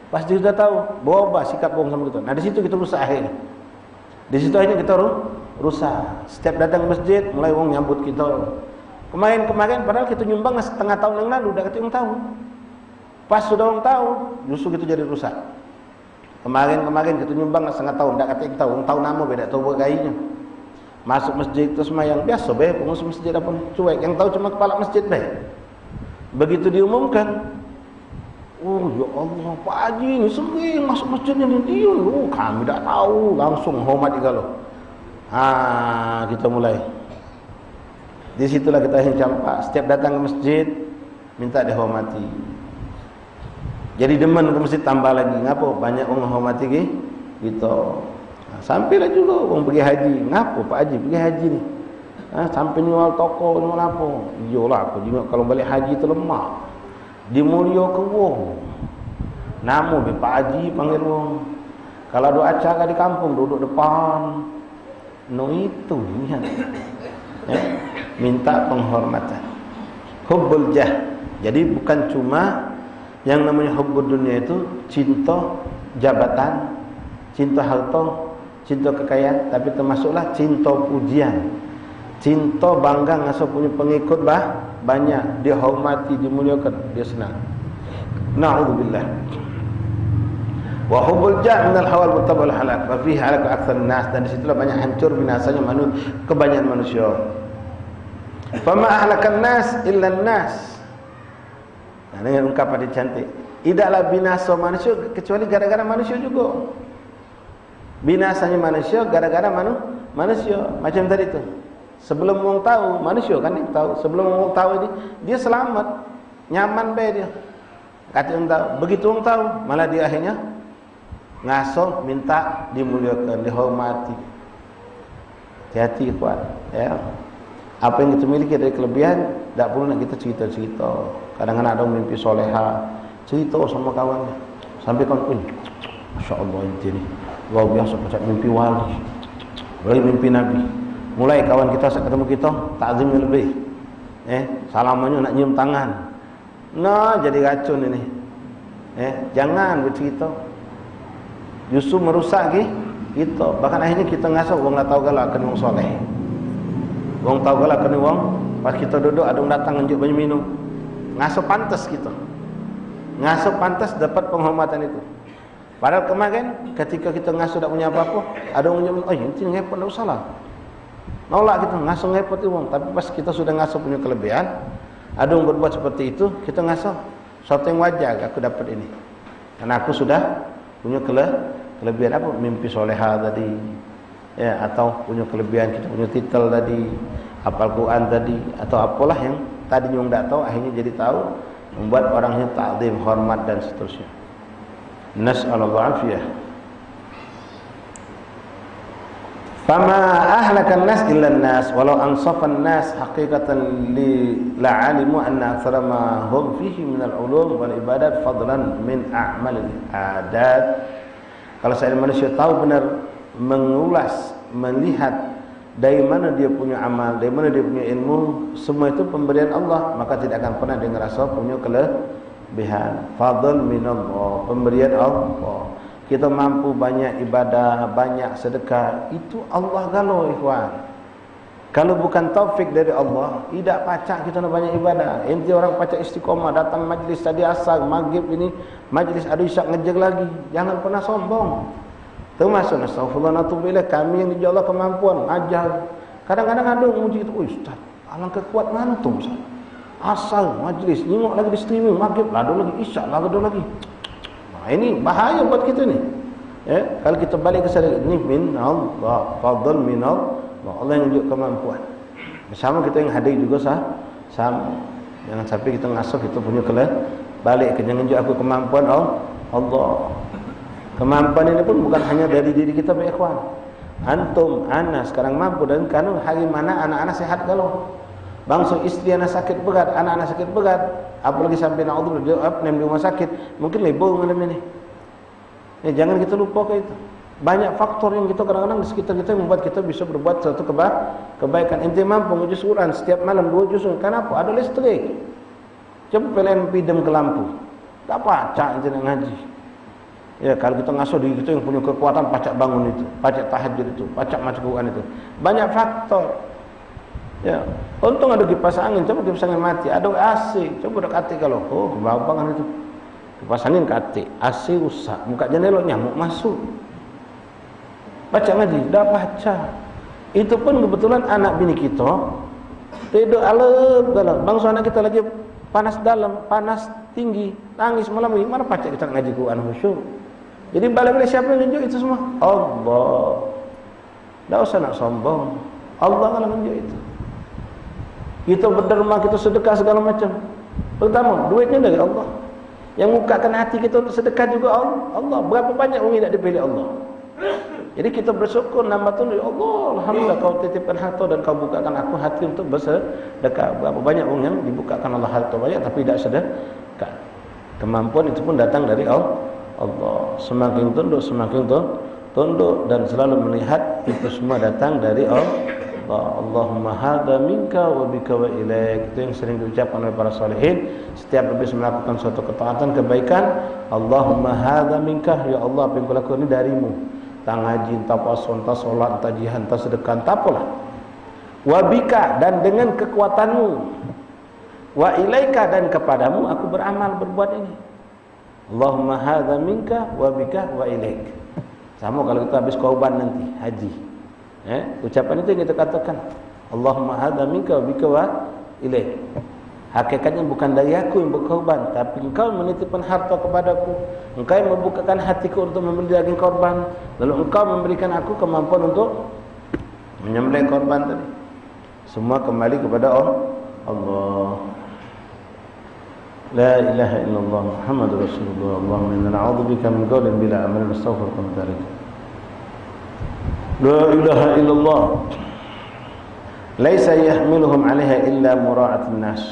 Pas dia sudah tahu, berubah sikap wong sama kita. Nah di situ kita rusak akhirnya. Di situ akhirnya kita rusak. Setiap datang ke masjid, mulai wong nyambut kita. Kemarin padahal kita nyumbang setengah tahun yang lalu, udah kata yang tahu. Pas sudah orang tahu, justru kita jadi rusak. Kemarin kita nyumbang setengah tahun, udah kata yang tahu. Orang tahu nama beda, tahu bergainya. Masuk masjid terus semayang biasa baik, pengurus masjid apa cuek, yang tahu cuma kepala masjid baik. Begitu diumumkan, ya Allah, Pak Haji ini sering masuk masjidnya ni dia. Kami tak tahu, langsung hormat digalo. Kita mulai. Di situlah kita yang campak. Setiap datang ke masjid minta dihormati. Jadi demen ke masjid tambah lagi. Ngapa? Banyak orang hormati gitu. Sampailah juga orang pergi haji. Ngapa Pak Haji pergi haji ni? Sampai nyual toko, nyual apa? Iyalah aku juga kalau balik haji tu lemak. Dimulia ke wong. Nama Pak Haji panggil wong. Kalau ada acara di kampung duduk depan. No itu niat. ya, minta penghormatan. Hubbul jah. Jadi bukan cuma yang namanya hubbud dunia itu cinta jabatan, cinta harta, cinta kekayaan, tapi termasuklah cinta pujian, cinta bangga ngasuh punya pengikut banyak, dia hormati, dimuliakan, dia senang. Na'udzubillah. Wa hubbul jah minal hawal mutabal halak, fa fihi halak aktsar nas, dan disitulah banyak hancur binasanya kebanyakan manusia. Fama ahlakan nas illa nas. Nah, dengan ungkapan cantik, tidaklah binasa manusia kecuali gara-gara manusia juga. Binasanya manusia gara-gara manusia. Macam tadi tu, sebelum orang tahu, manusia kan yang tahu. Sebelum orang tahu ini, dia selamat, nyaman bae dia. Kata orang tahu, begitu orang tahu, malah dia akhirnya ngasuh, minta dimuliakan, dihormati. Hati-hati kuat, ya. Apa yang kita miliki dari kelebihan, tak perlu nak kita cerita-cerita. Kadang-kadang ada mimpi soleha, cerita sama kawannya, sampai kawan, Masya Allah ini luar biasa macam mimpi wali, boleh mimpi Nabi. Mulai kawan kita saat ketemu kita, takzimnya lebih, salamannya nak nyium tangan. Nah, jadi racun ini. Jangan bercerita, justru merusak kita. Bahkan akhirnya kita ngasuh, orang tak tahu kalau akan orang soleh. Orang tahu kalau kena orang, pas kita duduk ada orang datang unjuk banyak minum, ngasuh pantas kita, ngasuh pantas dapat penghormatan itu. Padahal kemarin ketika kita ngasuh tak punya apa-apa, ada orang yang ini ngepot tak usah lah, nolak kita ngasuh ngepot itu orang. Tapi pas kita sudah ngasuh punya kelebihan, ada orang berbuat seperti itu, kita ngasuh suatu yang wajar. Aku dapat ini karena aku sudah punya kelebihan apa, mimpi soleha tadi, ya, atau punya kelebihan kita punya titel tadi, hafal Quran tadi, atau apalah yang tadinya orang tak tahu akhirnya jadi tahu, membuat orangnya ta'zim, hormat dan seterusnya. Nas'alullah afiyah. Fama ahlakan nas illa nas walau ansafan nas haqiqatan li la'alimu anna aktsara ma hum fihi min al-ulum wal ibadat fadlan min a'mal al-adat. Kalau saya manusia tahu benar, mengulas, melihat dari mana dia punya amal, dari mana dia punya ilmu, semua itu pemberian Allah, maka tidak akan pernah dia ngerasa punya kelebihan. Fadl minallah, pemberian Allah. Kita mampu banyak ibadah, banyak sedekah, itu Allah galau ikhwan. Kalau bukan taufik dari Allah, tidak pacak kita nak banyak ibadah. Enti orang pacak istiqomah, datang majlis tadi asar, maghrib ini majlis ada isyak ngejar lagi. Jangan pernah sombong. Termasuk astagfirullah natubu ilaih, kami yang dijauh Allah kemampuan ajar. Kadang-kadang ada muji itu, ustaz, alangkah kuat mantum ustaz. Asal majlis, nyengok lagi di streaming, maghrib ladu lagi, isyak ladu lagi. Nah, ini bahaya buat kita ni. Ya, kalau kita balik ke sana, ini min Allah, fadl min Allah, Allah yang tunjuk kemampuan. Bersama kita yang hadir juga sama. Jangan sampai kita ngasuh kita punya balik ke jangan tunjuk aku kemampuan Allah. Kemampuan ini pun bukan hanya dari diri kita, ikhwan. Antum, ana sekarang mampu, dan kanun hari mana anak-anak sehat kalau. Bangsa istri anak sakit berat, anak-anak sakit berat, apalagi sampai na'udzubillah dia di rumah sakit, mungkin lebih malam ini. Ya, jangan kita lupa ke itu. Banyak faktor yang kita kadang-kadang di sekitar kita membuat kita bisa berbuat suatu kebaikan. Ente mampu ngejus Quran setiap malam 2 juz. Kenapa? Ada listrik. Coba PLN pidam ke lampu. Tak pacak ente nak ngaji. Ya, kalau kita ngasuh diri kita yang punya kekuatan, pacak bangun itu, pacak tahajud itu, pacak macam Quran itu. Banyak faktor. Ya, untung ada kipas angin, coba kipas angin mati, ada AC, coba ada AC kalau, kebabangan itu. Kipas angin kate, AC rusak, buka jendela nyamuk masuk. Baca ngaji, dah baca. Itu pun kebetulan anak bini kita tidur alep dalam. Bangsa anak kita lagi panas dalam, panas tinggi, nangis malam ini, mana baca kita ngaji Quran khusyuk. Jadi balik-balik siapa yang tunjuk itu semua? Allah. Tak usah nak sombong. Allah kalau tunjuk itu. Kita berderma, kita sedekah segala macam. Pertama, duitnya dari Allah. Yang bukakan hati kita untuk sedekah juga Allah. Berapa banyak orang yang tak dipilih Allah. Jadi kita bersyukur nama tu dari Allah. Alhamdulillah kau titipkan harta dan kau bukakan aku hati untuk bersedekah. Berapa banyak orang yang dibukakan Allah harta banyak tapi tidak sedekah. Kemampuan itu pun datang dari Allah. Semakin tunduk, semakin tunduk dan selalu melihat itu semua datang dari Allah. Allah. Allahumma hadza minka wa bika wa ilaik. Itu yang sering diucapkan oleh para salihin setiap habis melakukan suatu ketaatan kebaikan. Allahumma hadza minka, ya Allah, apa yang kau lakukan ini darimu. Tak ngaji, tak puasa, tak solat, tak jihad, tak sedekah, tak apalah. Wa bika, dan dengan kekuatanmu. Wa ilaika, dan kepadamu aku beramal berbuat ini. Allahumma hadza minka wa bika wa ilaik. Sama kalau kita habis korban nanti haji. Ucapan itu yang kita katakan. Allahumma hadza minka wa bika wa ilaik. Hakikatnya bukan dari aku yang berkorban, tapi engkau menitipkan harta kepadaku, engkau yang membukakan hatiku untuk memberi daging korban, lalu engkau memberikan aku kemampuan untuk menyembelih korban tadi. Semua kembali kepada Allah. La ilaha illallah Muhammadur Rasulullah. Allahumma inna na'udzubika min qawlin bila amalin astaghfiruka min dzalik. La ilaha illallah. Laisa yahmiluhum 'alaiha illa mura'atun nas.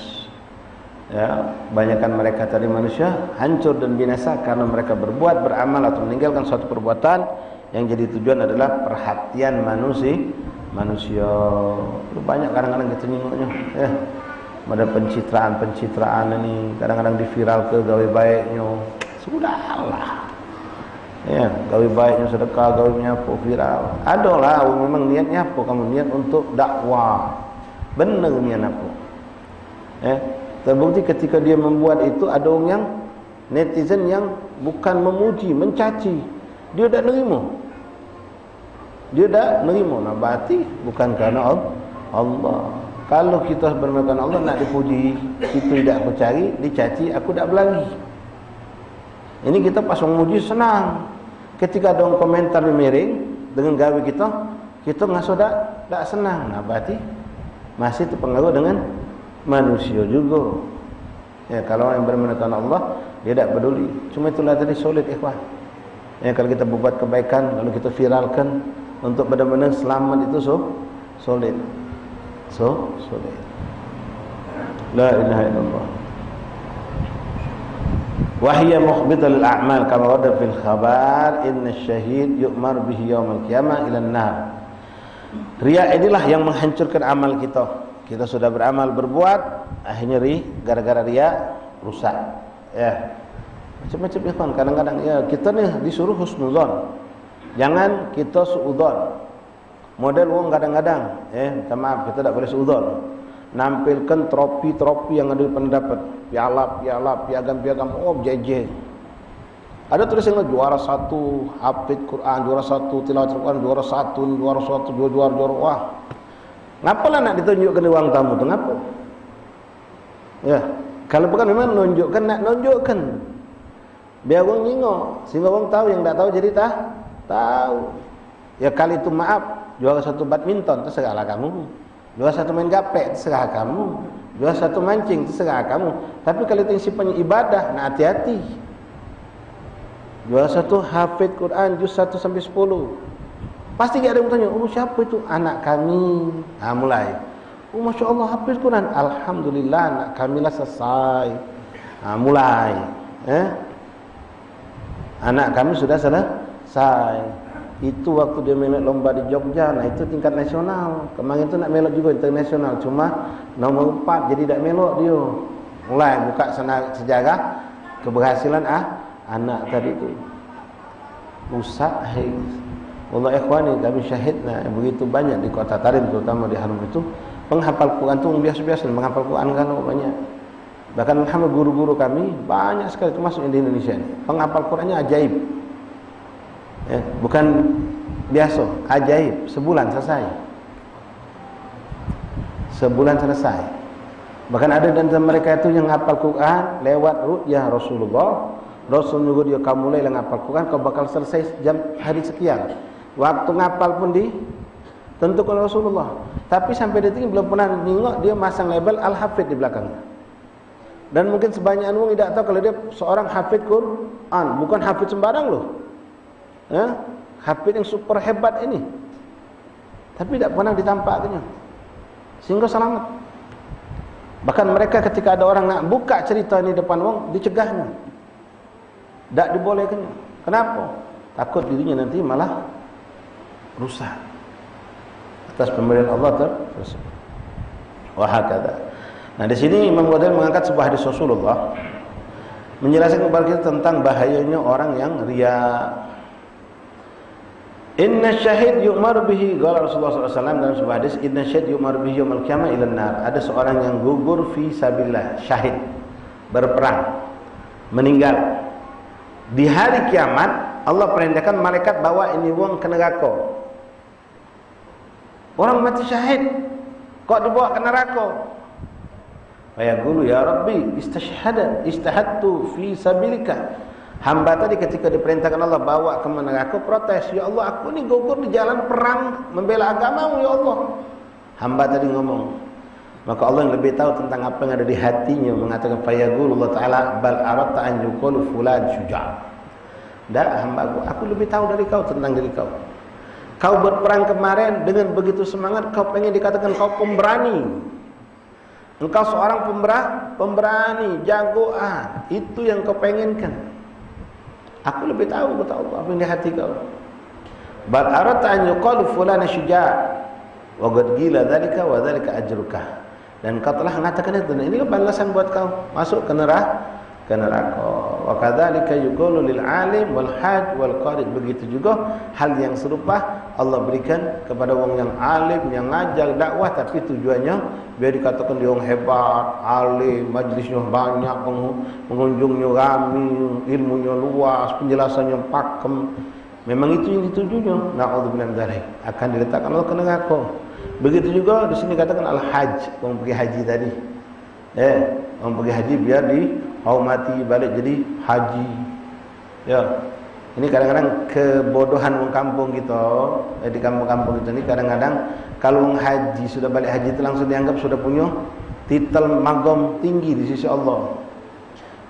Ya, banyakkan mereka tadi manusia hancur dan binasa karena mereka berbuat, beramal atau meninggalkan suatu perbuatan yang jadi tujuan adalah perhatian manusia. Banyak kadang-kadang kita nengoknya, ya. Ada pencitraan ini, kadang-kadang diviral ke gawe baiknya. Sudahlah. Ya, gawe baiknya sedekah, gawe apa viral. Adalah memang niatnya apa? Kamu niat untuk dakwah. Benar niat apa? Terbukti ketika dia membuat itu ada orang yang netizen yang bukan memuji, mencaci. Dia tak nerima. Nah, berarti bukan karena Allah. Kalau kita bermakan Allah nak dipuji, itu tidak aku cari, dicaci aku tak berlari. Ini kita pas memuji senang. Ketika ada orang komentar miring dengan gawe kita ngasuh tak senang. Nah, berarti masih terpengaruh dengan manusia juga. Ya, kalau orang yang bermakan Allah, dia tak peduli. Cuma itulah tadi solid ikhwan. Ya, kalau kita berbuat kebaikan lalu kita viralkan untuk benar-benar selamat itu solid. Solid. La ilaha illallah. Wa hiya muhbitul a'mal kama warada fil khabar inna syahid yu'mar bihi yaumil qiyamah ila an-nar. Riya inilah yang menghancurkan amal kita. Kita sudah beramal berbuat, akhirnya gara-gara riya rusak. Ya. Macam-macam ikhwan, kadang-kadang ya kita nih disuruh husnuzon. Jangan kita suudzon. Model wong kadang-kadang, minta maaf kita tak boleh suudzon. Nampilkan trofi-trofi yang ada pendapat, piagam, jeje. Ada tulisan juara 1 hafid Quran, juara 1 tilawat Quran, juara 1, juara. Wah. Ngapalah nak ditunjukkan uang tamu tu ngapa? Ya, kalau bukan memang nak nunjukkan. Biar orang nyingok, sehingga orang tahu, yang tak tahu jadi tahu. Ya kali itu maaf, juara 1 badminton terserahlah kamu. Juara 1 main gapek terserah kamu. Juara 1 mancing terserah kamu. Tapi kalau itu sifatnya ibadah, nak hati-hati. Juara 1 hafid Quran juz 1 sampai 10. Pasti ada yang bertanya, siapa itu? Anak kami. Mulai. Masya Allah hafid Quran. Alhamdulillah anak kami lah selesai. Mulai. Anak kami sudah selesai. Itu waktu dia melok lomba di Jogja. Nah itu tingkat nasional. Kemarin itu nak melok juga internasional. Cuma nomor 4 jadi tak melok dia. Mulai buka sejarah keberhasilan anak tadi itu. Rusak. Allah ikhwani, kami syahidna begitu banyak di kota Tarim, terutama di Harum itu. Penghafal Quran itu biasa-biasa menghafal Quran kan banyak. Bahkan alhamdulillah guru-guru kami banyak sekali, termasuk di Indonesia ini. Penghafal Qurannya ajaib. Bukan biasa, ajaib. Sebulan selesai. Bahkan ada di antara mereka itu yang hafal Quran lewat ru'yah Rasulullah. Rasul nyuruh dia, kamu mulai ngapal Quran, kau bakal selesai hari sekian. Waktu ngapal pun ditentukan Rasulullah. Tapi sampai detik ini belum pernah nengok dia masang label Al-Hafidh di belakangnya. Dan mungkin sebanyak orang tidak tahu kalau dia seorang hafidh Quran, bukan hafidh sembarang loh. Hafidh yang super hebat ini. Tapi tidak pernah ditampakkannya. Sehingga selamat. Bahkan mereka ketika ada orang nak buka cerita ini depan orang, dicegahnya. Tak dibolehkan. Kenapa? Takut dirinya nanti malah rusak. atas pemberian Allah tersebut. Wahakadha. Nah, di sini Imam Ghazali mengangkat sebuah hadis Rasulullah menjelaskan kepada kita tentang bahayanya orang yang riya. Inna syahid yu'mar bihi, qala Rasulullah SAW dalam sebuah hadis, inna syahid yu'mar bihi yaumil qiyamah ila nar. Ada seorang yang gugur fi sabilillah, syahid, berperang, meninggal. Di hari kiamat Allah perintahkan malaikat bawa ini wong ke neraka. Orang mati syahid kok dibawa ke neraka? Fayaqulu ya Rabbi istahadtu fi sabilika. Hamba tadi ketika diperintahkan Allah bawa ke neraka protes, ya Allah aku ini gugur di jalan perang membela agamamu ya Allah. Hamba tadi ngomong, maka Allah yang lebih tahu tentang apa yang ada di hatinya mengatakan fayaqulu Allah Ta'ala bal aradta an yuqalu fulan syuja'. Dak hamba aku lebih tahu dari kau tentang diri kau. Kau berperang kemarin dengan begitu semangat, kau pengen dikatakan kau pemberani. Engkau seorang pemberani, jagoan. Itu yang kau pengenkan. Aku lebih tahu kata Allah apa yang di hati kau. Bal aradta an yuqalu fulan syuja' wa qad qila dzalika wa dzalika ajruka. Dan kau telah mengatakan itu, dan ini balasan buat kau masuk ke neraka. Wa kadzalika yuqalu lil alim wal haj wal qari. Begitu juga hal yang serupa Allah berikan kepada orang yang alim, yang ngajar dakwah, tapi tujuannya biar dikatakan dia orang hebat, alim, majlisnya banyak, pengunjungnya ramai, ilmunya luas, penjelasannya pakem. Memang itu yang ditujunya. Na'udzubillah min dzalik. Akan diletakkan Allah ke neraka. Begitu juga di sini katakan al-hajj, orang pergi haji tadi. Orang pergi haji biar dihormati balik jadi haji. Ya. Ini kadang-kadang kebodohan orang kampung kita, di kampung-kampung kita ini kadang-kadang kalau orang haji sudah balik haji itu langsung dianggap sudah punya titel magom tinggi di sisi Allah.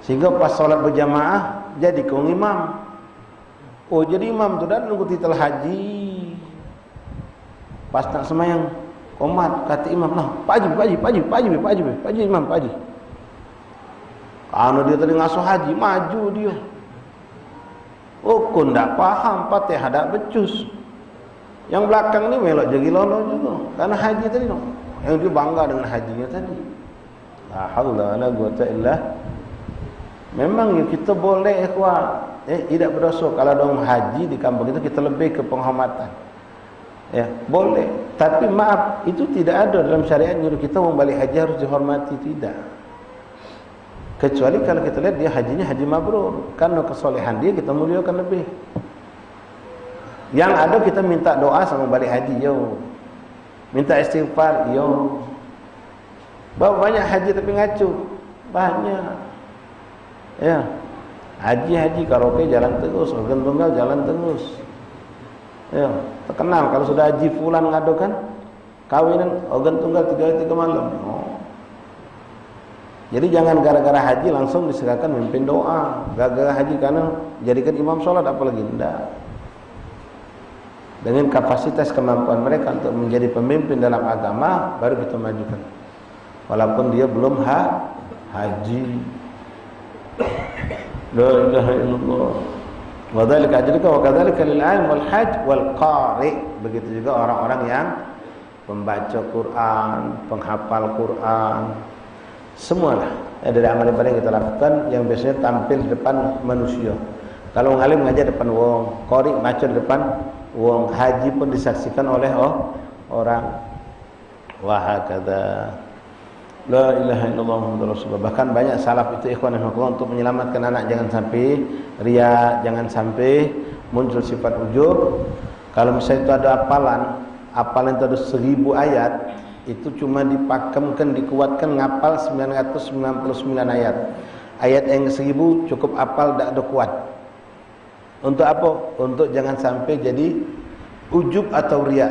Sehingga pas sholat berjamaah jadi kau imam. Oh, jadi imam tu dah nunggu titel haji. Pas nak semayang komat kata imam, "Nah, Pak Haji imam, Pak Haji." Karena dia tadi ngasuh haji, maju dia. Oh, kau tak faham, Fatihah tak becus. Yang belakang ni melok jadi lolo juga. Karena haji tadi no. Yang dia bangga dengan hajinya tadi. La haula wala quwwata illa. Memang ya kita boleh tidak berdosa kalau ada orang haji di kampung itu kita lebih ke penghormatan. Ya, boleh. Tapi maaf, itu tidak ada dalam syariat nyuruh kita orang balik haji harus dihormati, tidak. Kecuali kalau kita lihat dia hajinya haji mabrur, karena kesolehan dia kita muliakan lebih. Yang ada kita minta doa sama balik haji, yo. Minta istighfar, yo. Bawa banyak haji tapi ngacu, banyak. Ya, haji karaoke jalan terus, organ tunggal jalan terus. Ya, terkenal kalau sudah haji fulan ngadukan kawinan organ tunggal 3 malam. Oh. Jadi jangan gara-gara haji langsung diserahkan memimpin doa. Gara-gara haji karena jadikan imam sholat apalagi tidak. Dengan kapasitas kemampuan mereka untuk menjadi pemimpin dalam agama baru kita majukan. Walaupun dia belum haji. La ilaha illallah. Wa dzalika ajruka wa kadzalika lil alim wal hajj wal qari. Begitu juga orang-orang yang pembaca Quran, penghafal Quran. Semualah dari amal-amal yang kita lakukan yang biasanya tampil di depan manusia. Kalau orang alim ngajar depan wong, qari baca di depan wong, haji pun disaksikan oleh orang. Wa hakadha. La ilaha illallah Muhammadur Rasulullah. Bahkan banyak salaf itu ikhwan fillah untuk menyelamatkan anak jangan sampai riya, jangan sampai muncul sifat ujub. Kalau misalnya itu ada hafalan itu ada 1000 ayat, itu cuma dipakemkan, dikuatkan ngapal 999 ayat. Ayat yang 1000 cukup hafal, tak ada kuat. Untuk apa? Untuk jangan sampai jadi ujub atau riya.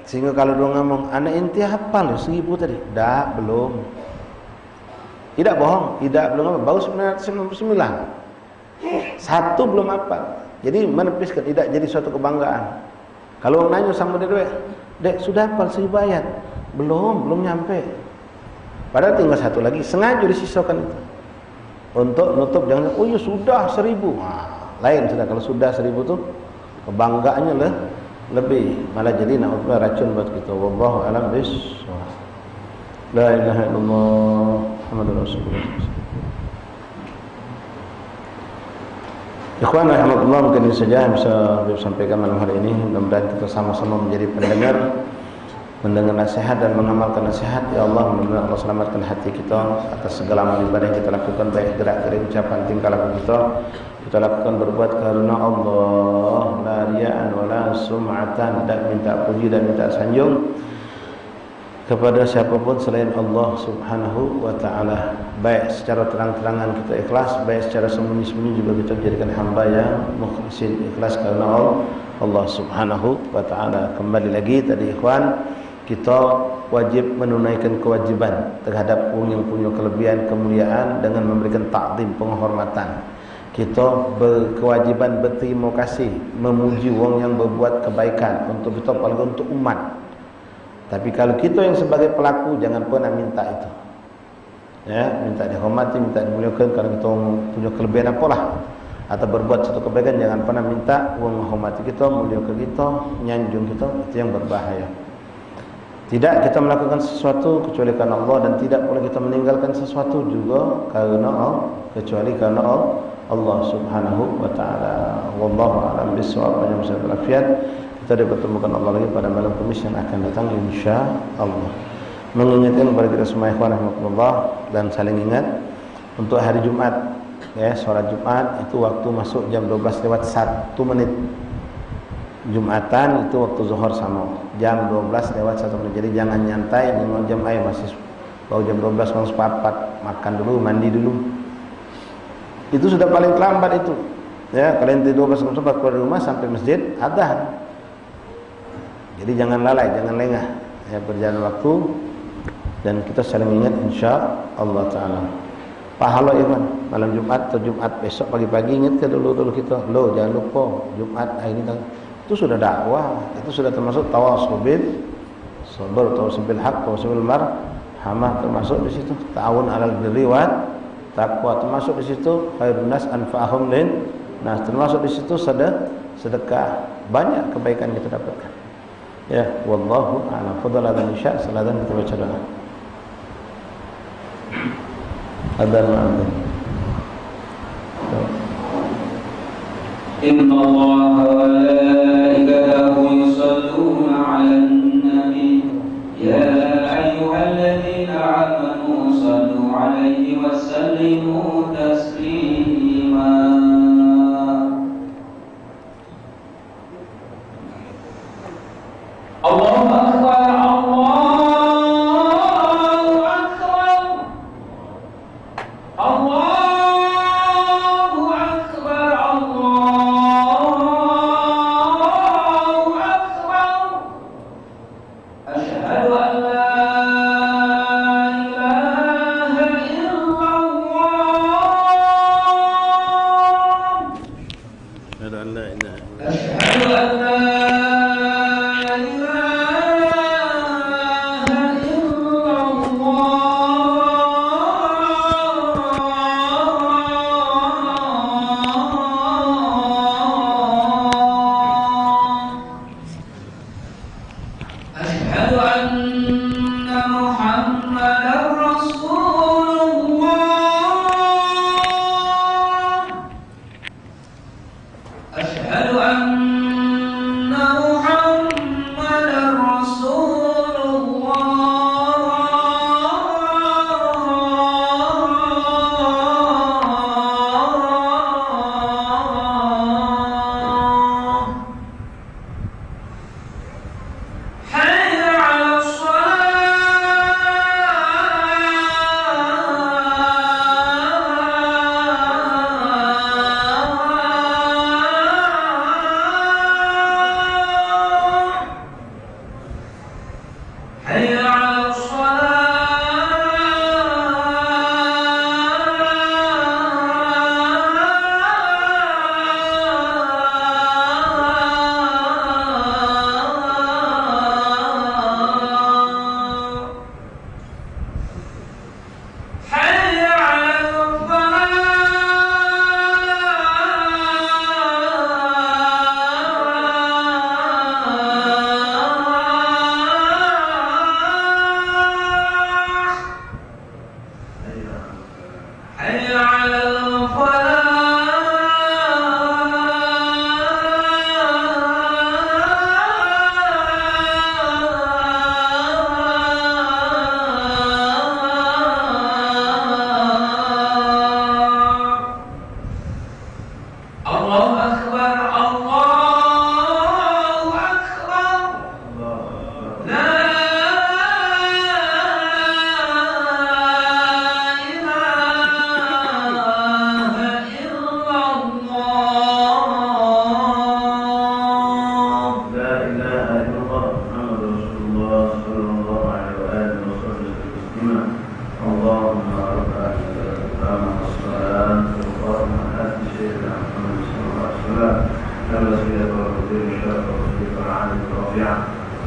Sehingga kalau dia ngomong, anak inti hafal 1000 tadi. Dah, belum. Tidak bohong, belum, baru 999. Satu belum hafal. Jadi menepiskan, tidak jadi suatu kebanggaan. Kalau orang nanya sama dia, "Dek, sudah hafal 1000 ayat?" Belum nyampe. Padahal tinggal satu lagi, sengaja disisakan itu. Untuk nutup jangan, "Oh ya sudah 1000." Nah, lain sudah kalau sudah 1000 tuh kebanggaannya lebih, malah jadi na'udzubillah racun buat kita. Wallahu a'lam bishawab. La ilaha illallah Muhammadur Rasulullah. Ikhwan rahimahullah, mungkin ini saja yang bisa saya sampaikan malam hari ini. Mudah-mudahan kita sama-sama menjadi mendengar nasihat dan mengamalkan nasihat. Ya Allah, mudah-mudahan Allah selamatkan hati kita atas segala amal ibadah yang kita lakukan, baik gerak-gerik, ucapan, tingkah laku kita lakukan berbuat karena Allah, la riya'an wa la sum'atan, tidak minta puji dan minta sanjung kepada siapapun selain Allah Subhanahu wa ta'ala. Baik secara terang-terangan kita ikhlas, baik secara sembunyi-sembunyi juga kita menjadikan hamba yang mukhlisin, ikhlas karena Allah Subhanahu wa ta'ala. Kembali lagi tadi ikhwan, kita wajib menunaikan kewajiban terhadap orang yang punya kelebihan, kemuliaan dengan memberikan takdim, penghormatan. Kita berkewajiban berterima kasih, memuji orang yang berbuat kebaikan untuk kita, apalagi untuk umat. Tapi kalau kita yang sebagai pelaku, jangan pernah minta itu. Ya, minta dihormati, minta dimuliakan. Kalau kita punya kelebihan apalah, atau berbuat satu kebaikan, jangan pernah minta orang menghormati kita, muliakan kita, nyanjung kita. Itu yang berbahaya. Tidak kita melakukan sesuatu kecuali karena Allah, dan tidak boleh kita meninggalkan sesuatu juga karena Allah, kecuali karena Allah Subhanahu wa ta'ala. Wallahu a'lam bishawab. Banyak walafiat. Kita dipertemukan Allah lagi pada malam Khamis yang akan datang insyaallah. Mengingatkan kepada kita semua ikhwan rahimakumullah, dan saling ingat untuk hari Jumat, ya, sholat Jumat itu waktu masuk jam 12 lewat 1 menit. Jumatan itu waktu zuhur sama jam 12 lewat 1 menit. Jadi jangan nyantai 5 jam ayo masih baru jam 12 masuk 4, makan dulu, mandi dulu. Itu sudah paling terlambat itu. Ya, kalian tidur 12 keluar dari rumah sampai masjid adzan. Jadi jangan lalai, jangan lengah, ya, berjalan waktu, dan kita saling ingat insyaallah taala. Pahala iman malam Jumat atau Jumat besok pagi-pagi, ingat ke dulu kita, lo jangan lupa Jumat hari ini itu sudah dakwah, itu sudah termasuk tawasul bil sabr, tawasul bil haq, tawasul bil marhamah, termasuk di situ. Ta'awun 'alal birri wat taqwa, termasuk di situ. Khairun nas anfa'uhum lin nas, termasuk di situ sedekah. Banyak kebaikan kita dapatkan. Ya, wallahu a'lam. Fadhal adzan isya, salatan kita baca doa. Adzan ma'adzan. Inna Allaha wa malaikatahu yusalluna 'alan nabi ya ayyuhalladzina amanu sallu 'alaihi wa sallimu taslima. Allahu akbar, Allahu akbar, Allahu akbar, Allahu akbar. Asyhadu an la ilaha illallah. Asyhadu an la ilaha illallah. Asyhadu an la hayya 'alas shalah.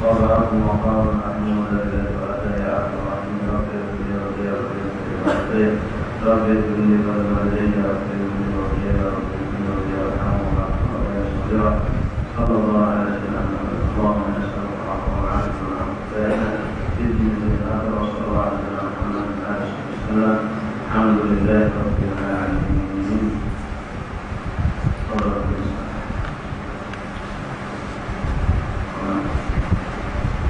وبعث مقام محمود الذي وعده يا عبد الرحيم رب اغفر لي وارحمني رب اغفر لي ولوالدي رب اغفر لي وارحمني رب اغفر لي وارحمهما صلى الله على سيدنا محمد اللهم